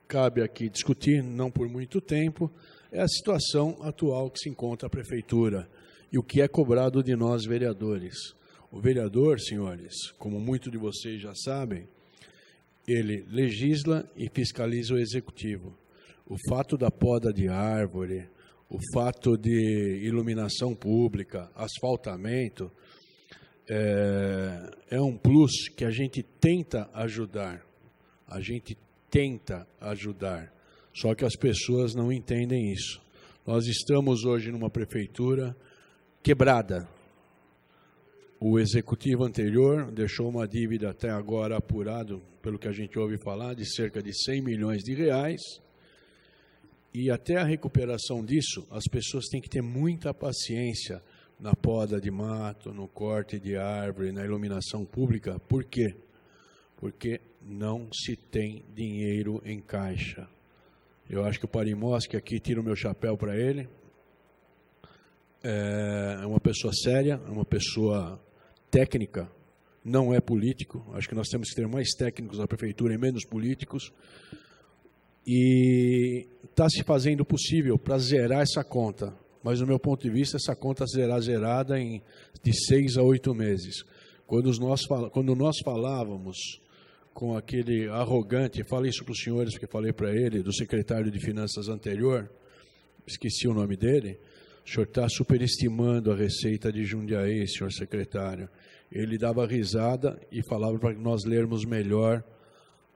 cabe aqui discutir, não por muito tempo, é a situação atual que se encontra a Prefeitura e o que é cobrado de nós, vereadores. O vereador, senhores, como muitos de vocês já sabem, ele legisla e fiscaliza o Executivo. O fato da poda de árvore, o fato de iluminação pública, asfaltamento, é um plus que a gente tenta ajudar. A gente tenta ajudar, só que as pessoas não entendem isso. Nós estamos hoje numa prefeitura quebrada. O executivo anterior deixou uma dívida até agora apurado, pelo que a gente ouve falar, de cerca de 100 milhões de reais. E até a recuperação disso, as pessoas têm que ter muita paciência na poda de mato, no corte de árvore, na iluminação pública. Por quê? Porque não se tem dinheiro em caixa. Eu acho que o Parimoschi aqui, tira o meu chapéu para ele, é uma pessoa séria, é uma pessoa técnica, não é político. Acho que nós temos que ter mais técnicos na prefeitura e menos políticos. E está se fazendo o possível para zerar essa conta. Mas, no meu ponto de vista, essa conta será zerada de 6 a 8 meses. Quando nós falávamos com aquele arrogante, falei isso para os senhores, porque falei para ele, do secretário de Finanças anterior, esqueci o nome dele, o senhor está superestimando a receita de Jundiaí, senhor secretário. Ele dava risada e falava para nós lermos melhor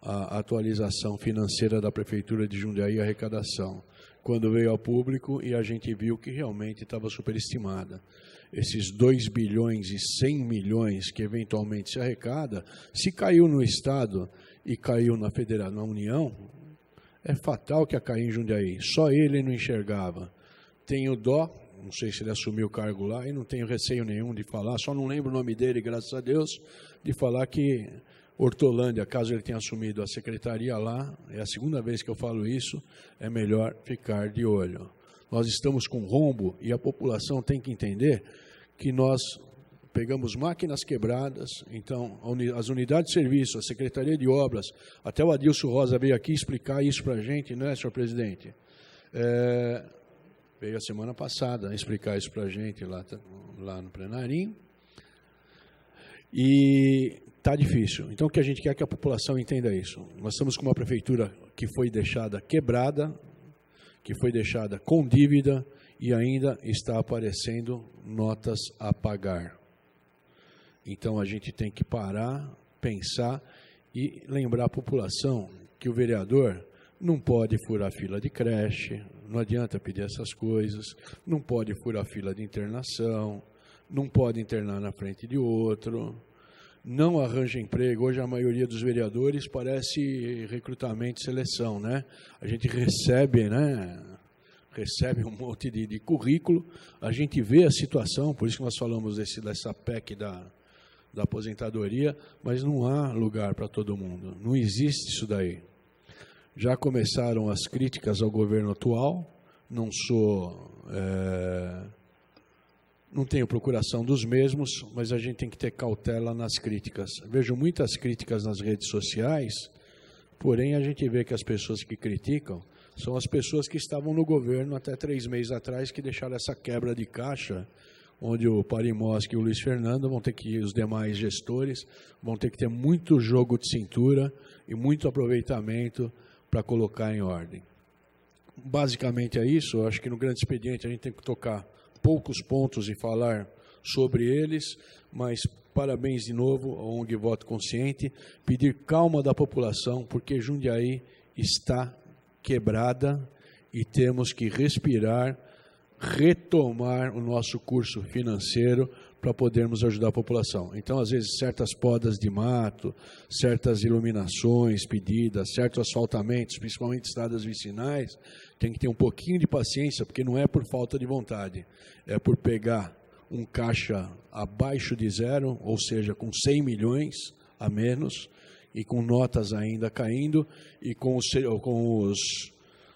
a atualização financeira da Prefeitura de Jundiaí e a arrecadação. quando veio ao público, e a gente viu que realmente estava superestimada. Esses 2 bilhões e 100 milhões que eventualmente se arrecada, se caiu no Estado e caiu na União, é fatal que ia cair em Jundiaí. Só ele não enxergava. Tenho dó, não sei se ele assumiu o cargo lá, e não tenho receio nenhum de falar, só não lembro o nome dele, graças a Deus, de falar que Hortolândia, caso ele tenha assumido a secretaria lá, é a segunda vez que eu falo isso, é melhor ficar de olho. Nós estamos com rombo e a população tem que entender que nós pegamos máquinas quebradas, então as unidades de serviço, a Secretaria de Obras, até o Adilson Rosa veio aqui explicar isso para a gente, não é, senhor presidente? Veio a semana passada explicar isso para a gente lá no plenarinho, e está difícil. Então, o que a gente quer é que a população entenda isso. Nós estamos com uma prefeitura que foi deixada quebrada, que foi deixada com dívida e ainda está aparecendo notas a pagar. Então, a gente tem que parar, pensar e lembrar a população que o vereador não pode furar fila de creche, não adianta pedir essas coisas, não pode furar fila de internação, não pode internar na frente de outro, não arranja emprego. Hoje a maioria dos vereadores parece recrutamento e seleção, né? A gente recebe, né? Recebe um monte de currículo, a gente vê a situação, por isso que nós falamos dessa PEC da aposentadoria, mas não há lugar para todo mundo, não existe isso daí. Já começaram as críticas ao governo atual, não tenho procuração dos mesmos, mas a gente tem que ter cautela nas críticas. Vejo muitas críticas nas redes sociais, porém a gente vê que as pessoas que criticam são as pessoas que estavam no governo até 3 meses atrás, que deixaram essa quebra de caixa, onde o Parimoski e o Luiz Fernando vão ter que, os demais gestores, vão ter que ter muito jogo de cintura e muito aproveitamento para colocar em ordem. Basicamente é isso. Eu acho que no grande expediente a gente tem que tocar poucos pontos e falar sobre eles, mas parabéns de novo ao ONG Voto Consciente, pedir calma da população, porque Jundiaí está quebrada e temos que respirar, retomar o nosso curso financeiro para podermos ajudar a população. Então, às vezes, certas podas de mato, certas iluminações pedidas, certos asfaltamentos, principalmente estradas vicinais, tem que ter um pouquinho de paciência, porque não é por falta de vontade, é por pegar um caixa abaixo de zero, ou seja, com 100 milhões a menos, e com notas ainda caindo, e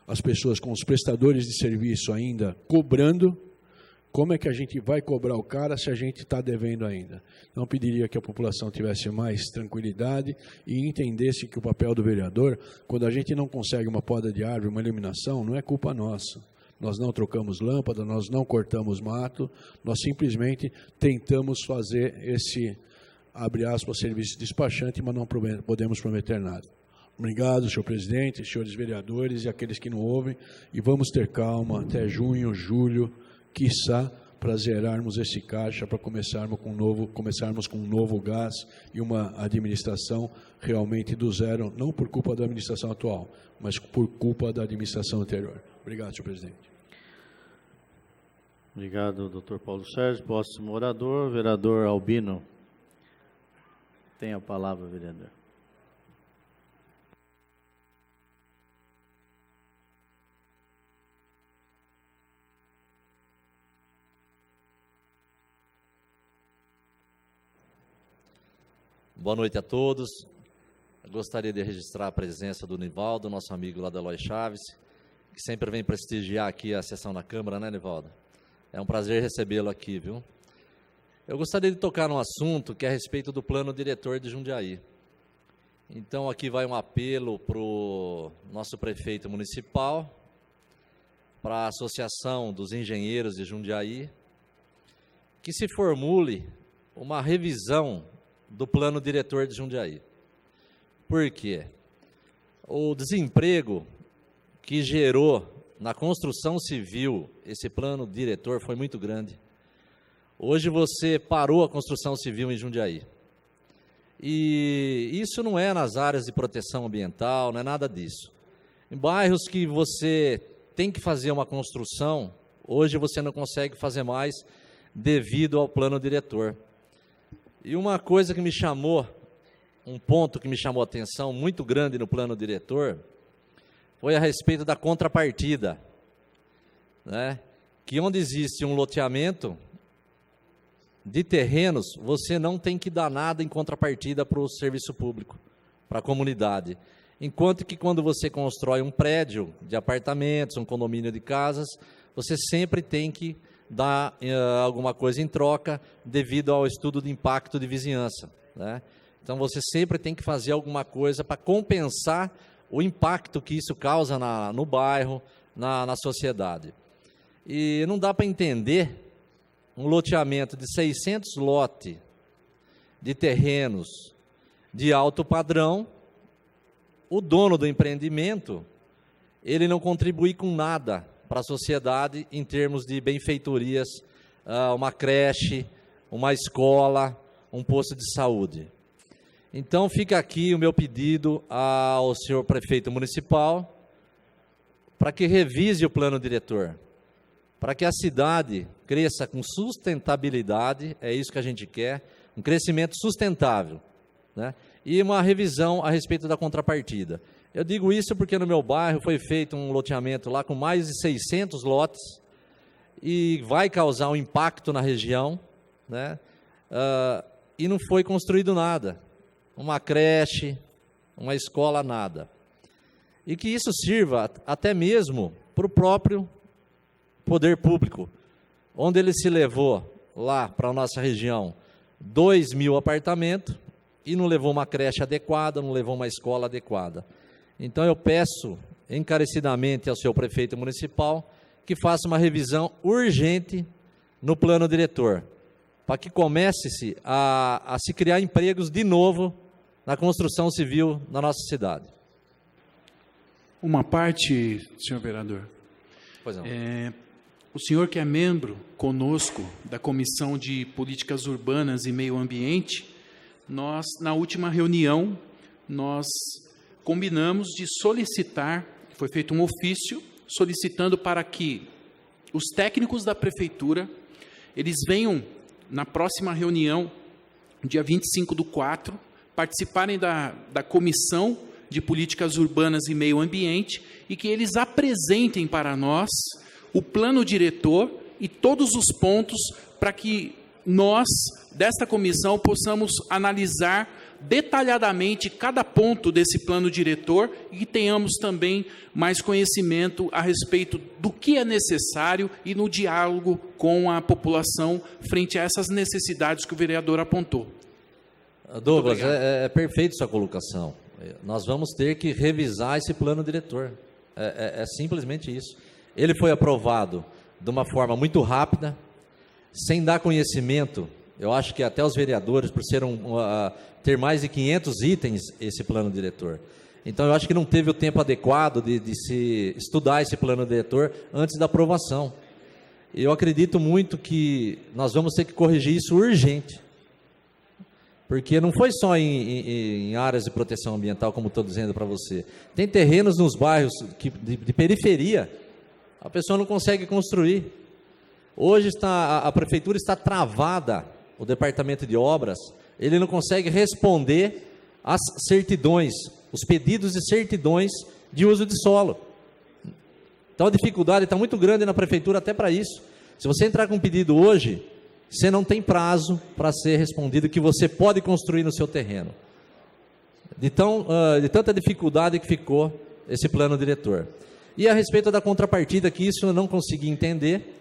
as pessoas, com os prestadores de serviço ainda cobrando. Como é que a gente vai cobrar o cara se a gente está devendo ainda? Então, eu pediria que a população tivesse mais tranquilidade e entendesse que o papel do vereador, quando a gente não consegue uma poda de árvore, uma iluminação, não é culpa nossa. Nós não trocamos lâmpada, nós não cortamos mato, nós simplesmente tentamos fazer esse, abre aspas, serviço despachante, mas não podemos prometer nada. Obrigado, senhor presidente, senhores vereadores e aqueles que não ouvem, e vamos ter calma até junho, julho, quiçá, para zerarmos esse caixa, para começarmos com um novo gás e uma administração realmente do zero, não por culpa da administração atual, mas por culpa da administração anterior. Obrigado, senhor presidente. Obrigado, doutor Paulo Sérgio. Próximo orador, vereador Albino. Tem a palavra, vereador. Boa noite a todos. Eu gostaria de registrar a presença do Nivaldo, nosso amigo lá da Eloy Chaves, que sempre vem prestigiar aqui a sessão da Câmara, né, Nivaldo? É um prazer recebê-lo aqui, viu? Eu gostaria de tocar num assunto que é a respeito do plano diretor de Jundiaí. Então, aqui vai um apelo para o nosso prefeito municipal, para a Associação dos Engenheiros de Jundiaí, que se formule uma revisão do plano diretor de Jundiaí. Por quê? O desemprego que gerou na construção civil esse plano diretor foi muito grande. Hoje você parou a construção civil em Jundiaí. E isso não é nas áreas de proteção ambiental, não é nada disso. Em bairros que você tem que fazer uma construção, hoje você não consegue fazer mais devido ao plano diretor. E uma coisa que me chamou, um ponto que me chamou a atenção muito grande no plano diretor, foi a respeito da contrapartida, né? Que onde existe um loteamento de terrenos, você não tem que dar nada em contrapartida para o serviço público, para a comunidade. Enquanto que quando você constrói um prédio de apartamentos, um condomínio de casas, você sempre tem que dar alguma coisa em troca devido ao estudo de impacto de vizinhança, né? Então você sempre tem que fazer alguma coisa para compensar o impacto que isso causa no bairro, na sociedade. E não dá para entender um loteamento de 600 lotes de terrenos de alto padrão, o dono do empreendimento, ele não contribui com nada para a sociedade em termos de benfeitorias, uma creche, uma escola, um posto de saúde. Então fica aqui o meu pedido ao senhor prefeito municipal para que revise o plano diretor, para que a cidade cresça com sustentabilidade, é isso que a gente quer, um crescimento sustentável, né? E uma revisão a respeito da contrapartida. Eu digo isso porque no meu bairro foi feito um loteamento lá com mais de 600 lotes e vai causar um impacto na região, né? E não foi construído nada, uma creche, uma escola, nada. E que isso sirva até mesmo para o próprio poder público, onde ele se levou lá para a nossa região 2.000 apartamentos e não levou uma creche adequada, não levou uma escola adequada. Então eu peço encarecidamente ao seu prefeito municipal que faça uma revisão urgente no plano diretor, para que comece-se a se criar empregos de novo na construção civil na nossa cidade. Uma parte, senhor vereador. Pois não. O senhor que é membro conosco da Comissão de Políticas Urbanas e Meio Ambiente, nós, na última reunião, nós combinamos de solicitar, foi feito um ofício, solicitando para que os técnicos da Prefeitura, eles venham na próxima reunião, dia 25/4, participarem da Comissão de Políticas Urbanas e Meio Ambiente e que eles apresentem para nós o plano diretor e todos os pontos para que nós, desta comissão, possamos analisar detalhadamente cada ponto desse plano diretor e tenhamos também mais conhecimento a respeito do que é necessário e no diálogo com a população frente a essas necessidades que o vereador apontou. Douglas, é perfeito sua colocação. Nós vamos ter que revisar esse plano diretor. É simplesmente isso. Ele foi aprovado de uma forma muito rápida, sem dar conhecimento. Eu acho que até os vereadores, por ter mais de 500 itens esse plano diretor. Então eu acho que não teve o tempo adequado de se estudar esse plano diretor antes da aprovação. Eu acredito muito que nós vamos ter que corrigir isso urgente. Porque não foi só em áreas de proteção ambiental, como estou dizendo para você. Tem terrenos nos bairros de periferia, a pessoa não consegue construir. Hoje a prefeitura está travada, o departamento de obras, ele não consegue responder às certidões, os pedidos de certidões de uso de solo. Então a dificuldade está muito grande na prefeitura até para isso. Se você entrar com um pedido hoje, você não tem prazo para ser respondido que você pode construir no seu terreno. De tanta dificuldade que ficou esse plano diretor. E a respeito da contrapartida, que isso eu não consegui entender,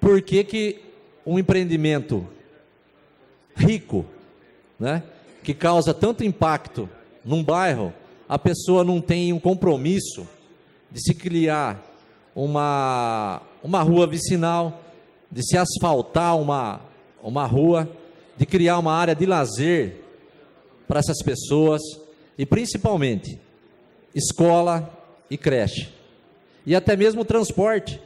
por que um empreendimento rico, né, que causa tanto impacto num bairro, a pessoa não tem um compromisso de se criar uma rua vicinal, de se asfaltar uma rua, de criar uma área de lazer para essas pessoas, e principalmente escola e creche, e até mesmo transporte.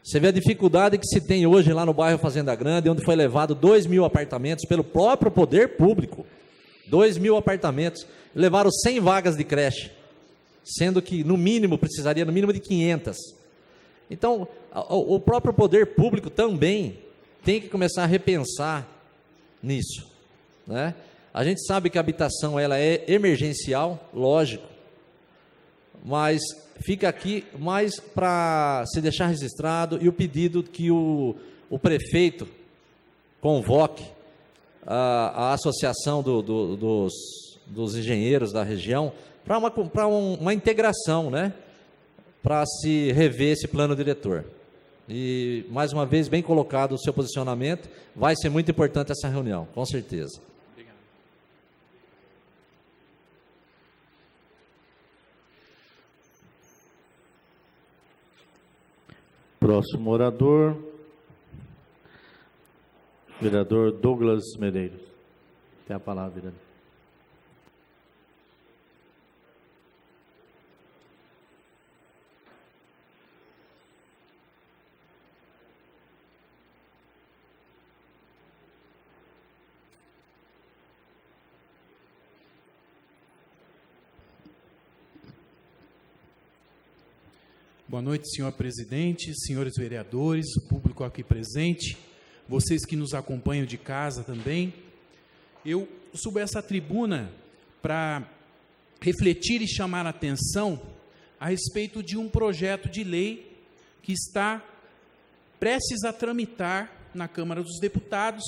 Você vê a dificuldade que se tem hoje lá no bairro Fazenda Grande, onde foi levado 2.000 apartamentos pelo próprio poder público, 2.000 apartamentos, levaram 100 vagas de creche, sendo que, no mínimo, precisaria no mínimo de 500. Então, o próprio poder público também tem que começar a repensar nisso, né? A gente sabe que a habitação ela é emergencial, lógico, mas fica aqui mais para se deixar registrado e o pedido que o prefeito convoque a associação dos engenheiros da região para uma integração, né? Para se rever esse plano diretor. E, mais uma vez, bem colocado o seu posicionamento, vai ser muito importante essa reunião, com certeza. Obrigado. Próximo orador, vereador Douglas Medeiros. Tem a palavra, vereador. Boa noite, senhor presidente, senhores vereadores, público aqui presente, vocês que nos acompanham de casa também. Eu subo essa tribuna para refletir e chamar a atenção a respeito de um projeto de lei que está prestes a tramitar na Câmara dos Deputados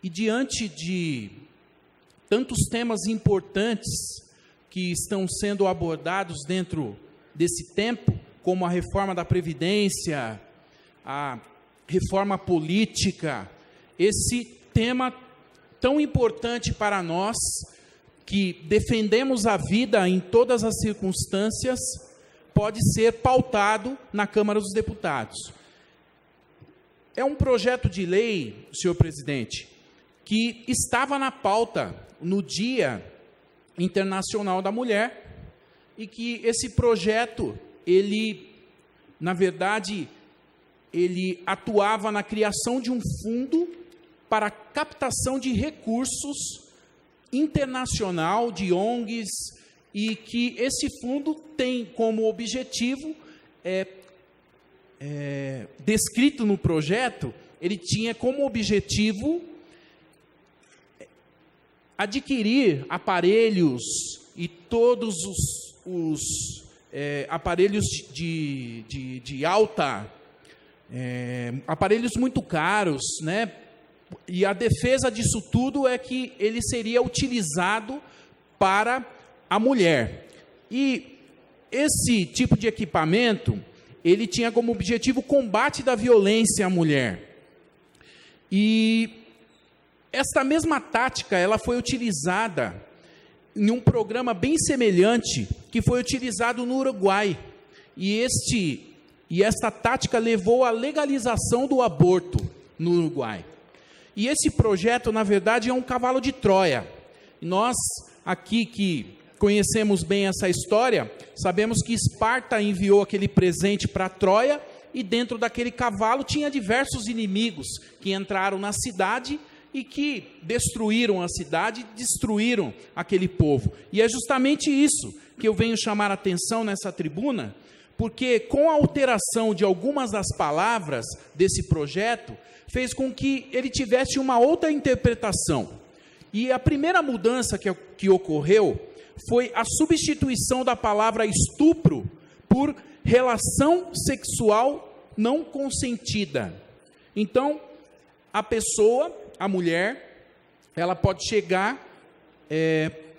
e diante de tantos temas importantes que estão sendo abordados dentro desse tempo, como a reforma da Previdência, a reforma política, esse tema tão importante para nós, que defendemos a vida em todas as circunstâncias, pode ser pautado na Câmara dos Deputados. É um projeto de lei, senhor presidente, que estava na pauta no Dia Internacional da Mulher, e que esse projeto, ele, na verdade, ele atuava na criação de um fundo para captação de recursos internacional de ONGs, e que esse fundo tem como objetivo, descrito no projeto, ele tinha como objetivo adquirir aparelhos e todos os aparelhos de alta, aparelhos muito caros, né? E a defesa disso tudo é que ele seria utilizado para a mulher. E esse tipo de equipamento, ele tinha como objetivo o combate da violência à mulher. E esta mesma tática, ela foi utilizada em um programa bem semelhante que foi utilizado no Uruguai. E esta tática levou à legalização do aborto no Uruguai. E esse projeto, na verdade, é um cavalo de Troia. Nós, aqui que conhecemos bem essa história, sabemos que Esparta enviou aquele presente para Troia, e dentro daquele cavalo tinha diversos inimigos que entraram na cidade e que destruíram a cidade, destruíram aquele povo. E é justamente isso que eu venho chamar a atenção nessa tribuna, porque com a alteração de algumas das palavras desse projeto, fez com que ele tivesse uma outra interpretação. E a primeira mudança que ocorreu foi a substituição da palavra estupro por relação sexual não consentida. Então, a pessoa, a mulher, ela pode chegar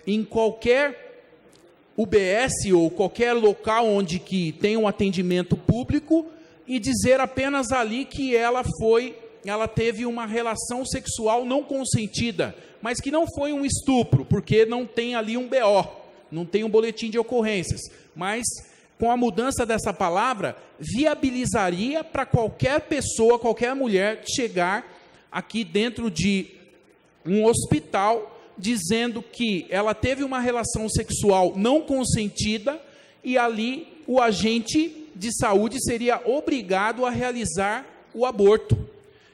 em qualquer UBS ou qualquer local onde que tem um atendimento público e dizer apenas ali que ela teve uma relação sexual não consentida, mas que não foi um estupro, porque não tem ali um BO, não tem um boletim de ocorrências. Mas, com a mudança dessa palavra, viabilizaria para qualquer pessoa, qualquer mulher, chegar aqui dentro de um hospital, dizendo que ela teve uma relação sexual não consentida, e ali o agente de saúde seria obrigado a realizar o aborto.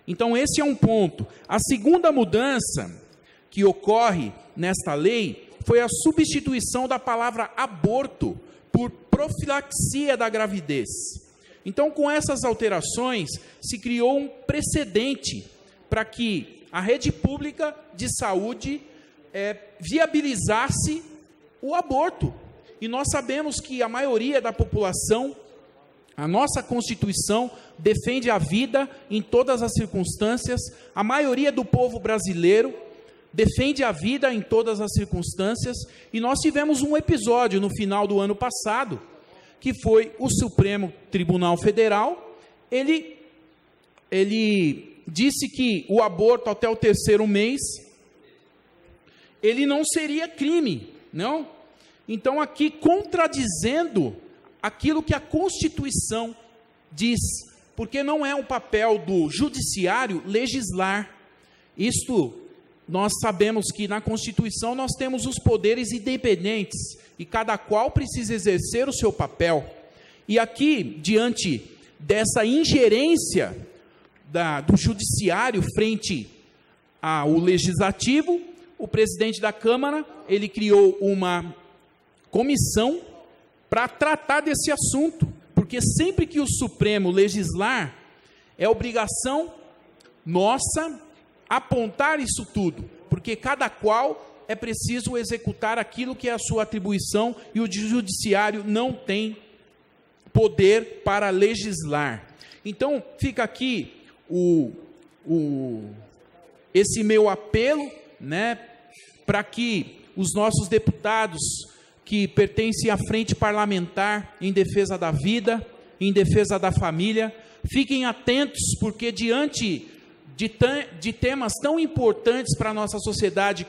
Então, esse é um ponto. A segunda mudança que ocorre nesta lei foi a substituição da palavra aborto por profilaxia da gravidez. Então, com essas alterações, se criou um precedente para que a rede pública de saúde viabilizasse o aborto. E nós sabemos que a maioria da população, a nossa Constituição defende a vida em todas as circunstâncias, a maioria do povo brasileiro defende a vida em todas as circunstâncias, e nós tivemos um episódio no final do ano passado, que foi o Supremo Tribunal Federal, ele disse que o aborto até o 3º mês, ele não seria crime, não? Então, aqui, contradizendo aquilo que a Constituição diz, porque não é um papel do judiciário legislar. Isto, nós sabemos que na Constituição nós temos os poderes independentes, e cada qual precisa exercer o seu papel. E aqui, diante dessa ingerência do judiciário frente ao legislativo, o presidente da Câmara, ele criou uma comissão para tratar desse assunto, porque sempre que o Supremo legislar, é obrigação nossa apontar isso tudo, porque cada qual é preciso executar aquilo que é a sua atribuição, e o judiciário não tem poder para legislar. Então, fica aqui esse meu apelo, né, para que os nossos deputados que pertencem à frente parlamentar em defesa da vida, em defesa da família, fiquem atentos, porque diante de temas tão importantes para a nossa sociedade,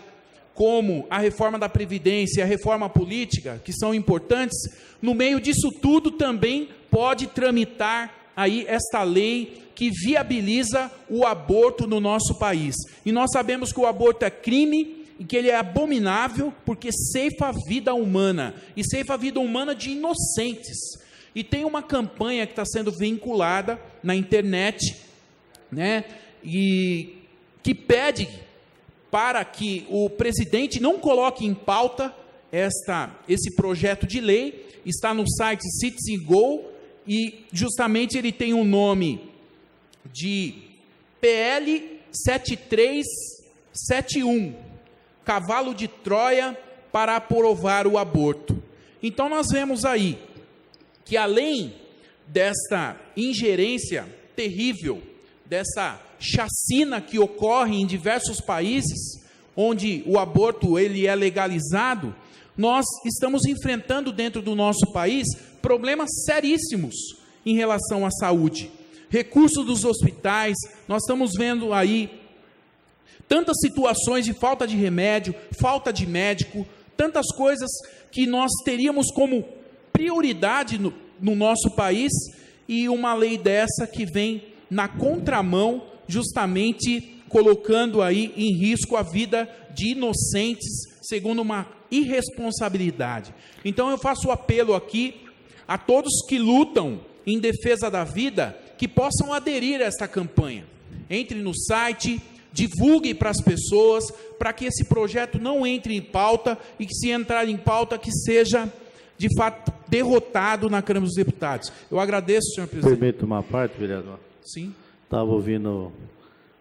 como a reforma da Previdência e a reforma política, que são importantes, no meio disso tudo também pode tramitar aí esta lei que viabiliza o aborto no nosso país. E nós sabemos que o aborto é crime e que ele é abominável, porque ceifa a vida humana, e ceifa a vida humana de inocentes. E tem uma campanha que está sendo vinculada na internet, né, e que pede para que o presidente não coloque em pauta esse projeto de lei. Está no site Citizen Go, e justamente ele tem um nome de PL 7371, cavalo de Troia para aprovar o aborto. Então nós vemos aí que, além desta ingerência terrível, dessa chacina que ocorre em diversos países, onde o aborto ele é legalizado, nós estamos enfrentando dentro do nosso país problemas seríssimos em relação à saúde. Recursos dos hospitais, nós estamos vendo aí tantas situações de falta de remédio, falta de médico, tantas coisas que nós teríamos como prioridade no nosso país, e uma lei dessa que vem na contramão, justamente colocando aí em risco a vida de inocentes, segundo uma irresponsabilidade. Então eu faço o apelo aqui a todos que lutam em defesa da vida, que possam aderir a esta campanha. Entre no site, divulgue para as pessoas, para que esse projeto não entre em pauta, e que, se entrar em pauta, que seja de fato derrotado na Câmara dos Deputados. Eu agradeço, senhor presidente. Permite uma parte, vereador? Sim. Estava ouvindo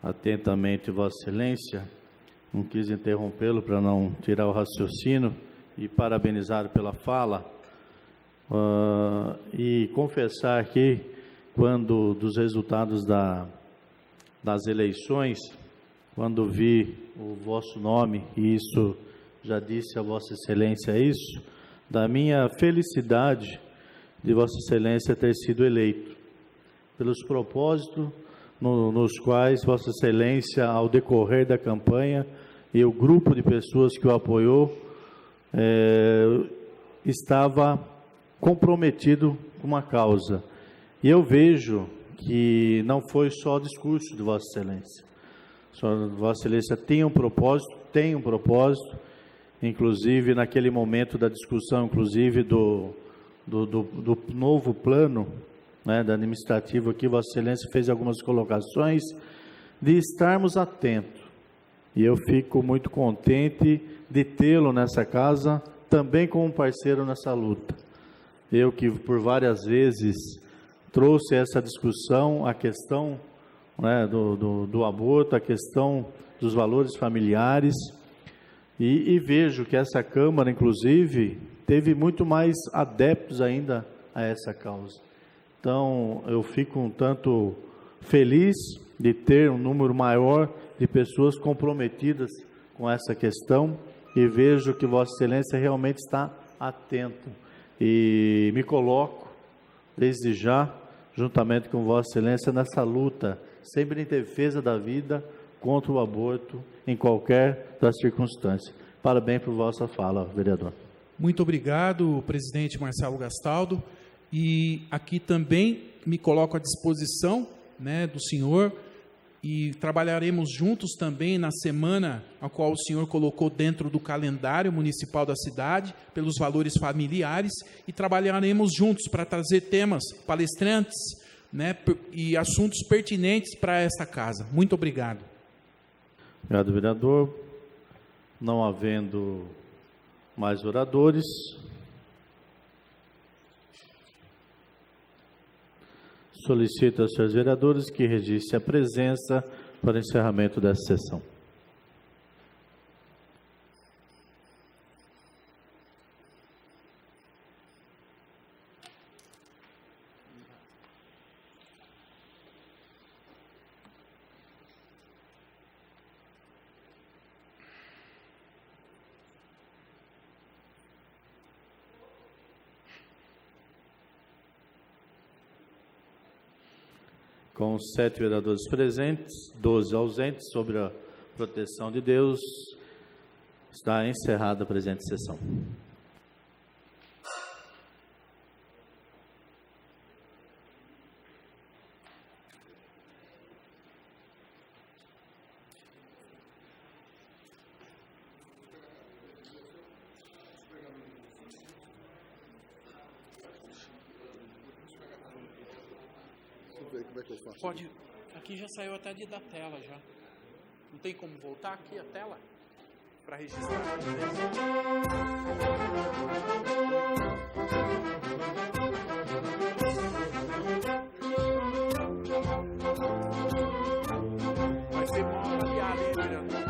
atentamente Vossa Excelência, não quis interrompê-lo para não tirar o raciocínio, e parabenizar pela fala, e confessar aqui, quando dos resultados das eleições, quando vi o vosso nome, e isso já disse a Vossa Excelência isso, da minha felicidade de Vossa Excelência ter sido eleito, pelos propósitos nos quais Vossa Excelência, ao decorrer da campanha, e o grupo de pessoas que o apoiou, estava comprometido com uma causa. E eu vejo que não foi só discurso de Vossa Excelência. Vossa Excelência tem um propósito, inclusive naquele momento da discussão, inclusive do novo plano, né, da administrativa, aqui Vossa Excelência fez algumas colocações de estarmos atentos. E eu fico muito contente de tê-lo nessa casa, também como parceiro nessa luta. eu que por várias vezes trouxe essa discussão, a questão, né, do aborto, a questão dos valores familiares, e vejo que essa Câmara, inclusive, teve muito mais adeptos ainda a essa causa. Então, eu fico um tanto feliz de ter um número maior de pessoas comprometidas com essa questão, e vejo que Vossa Excelência realmente está atento. E me coloco, desde já, juntamente com Vossa Excelência, nessa luta, sempre em defesa da vida, contra o aborto, em qualquer das circunstâncias. Parabéns por vossa fala, vereador. Muito obrigado, presidente Marcelo Gastaldo. E aqui também me coloco à disposição, né, do senhor, e trabalharemos juntos também na semana a qual o senhor colocou dentro do calendário municipal da cidade, pelos valores familiares, e trabalharemos juntos para trazer temas, palestrantes, né, e assuntos pertinentes para esta casa. Muito obrigado. Obrigado, vereador. Não havendo mais oradores, solicito aos senhores vereadores que registrem a presença para encerramento dessa sessão. Com 7 vereadores presentes, 12 ausentes, sobre a proteção de Deus, está encerrada a presente sessão. Como é que eu faço? Pode, aqui já saiu até da tela já. Não tem como voltar aqui a tela para registrar? Vai ser mal avaliado, hein, vereador?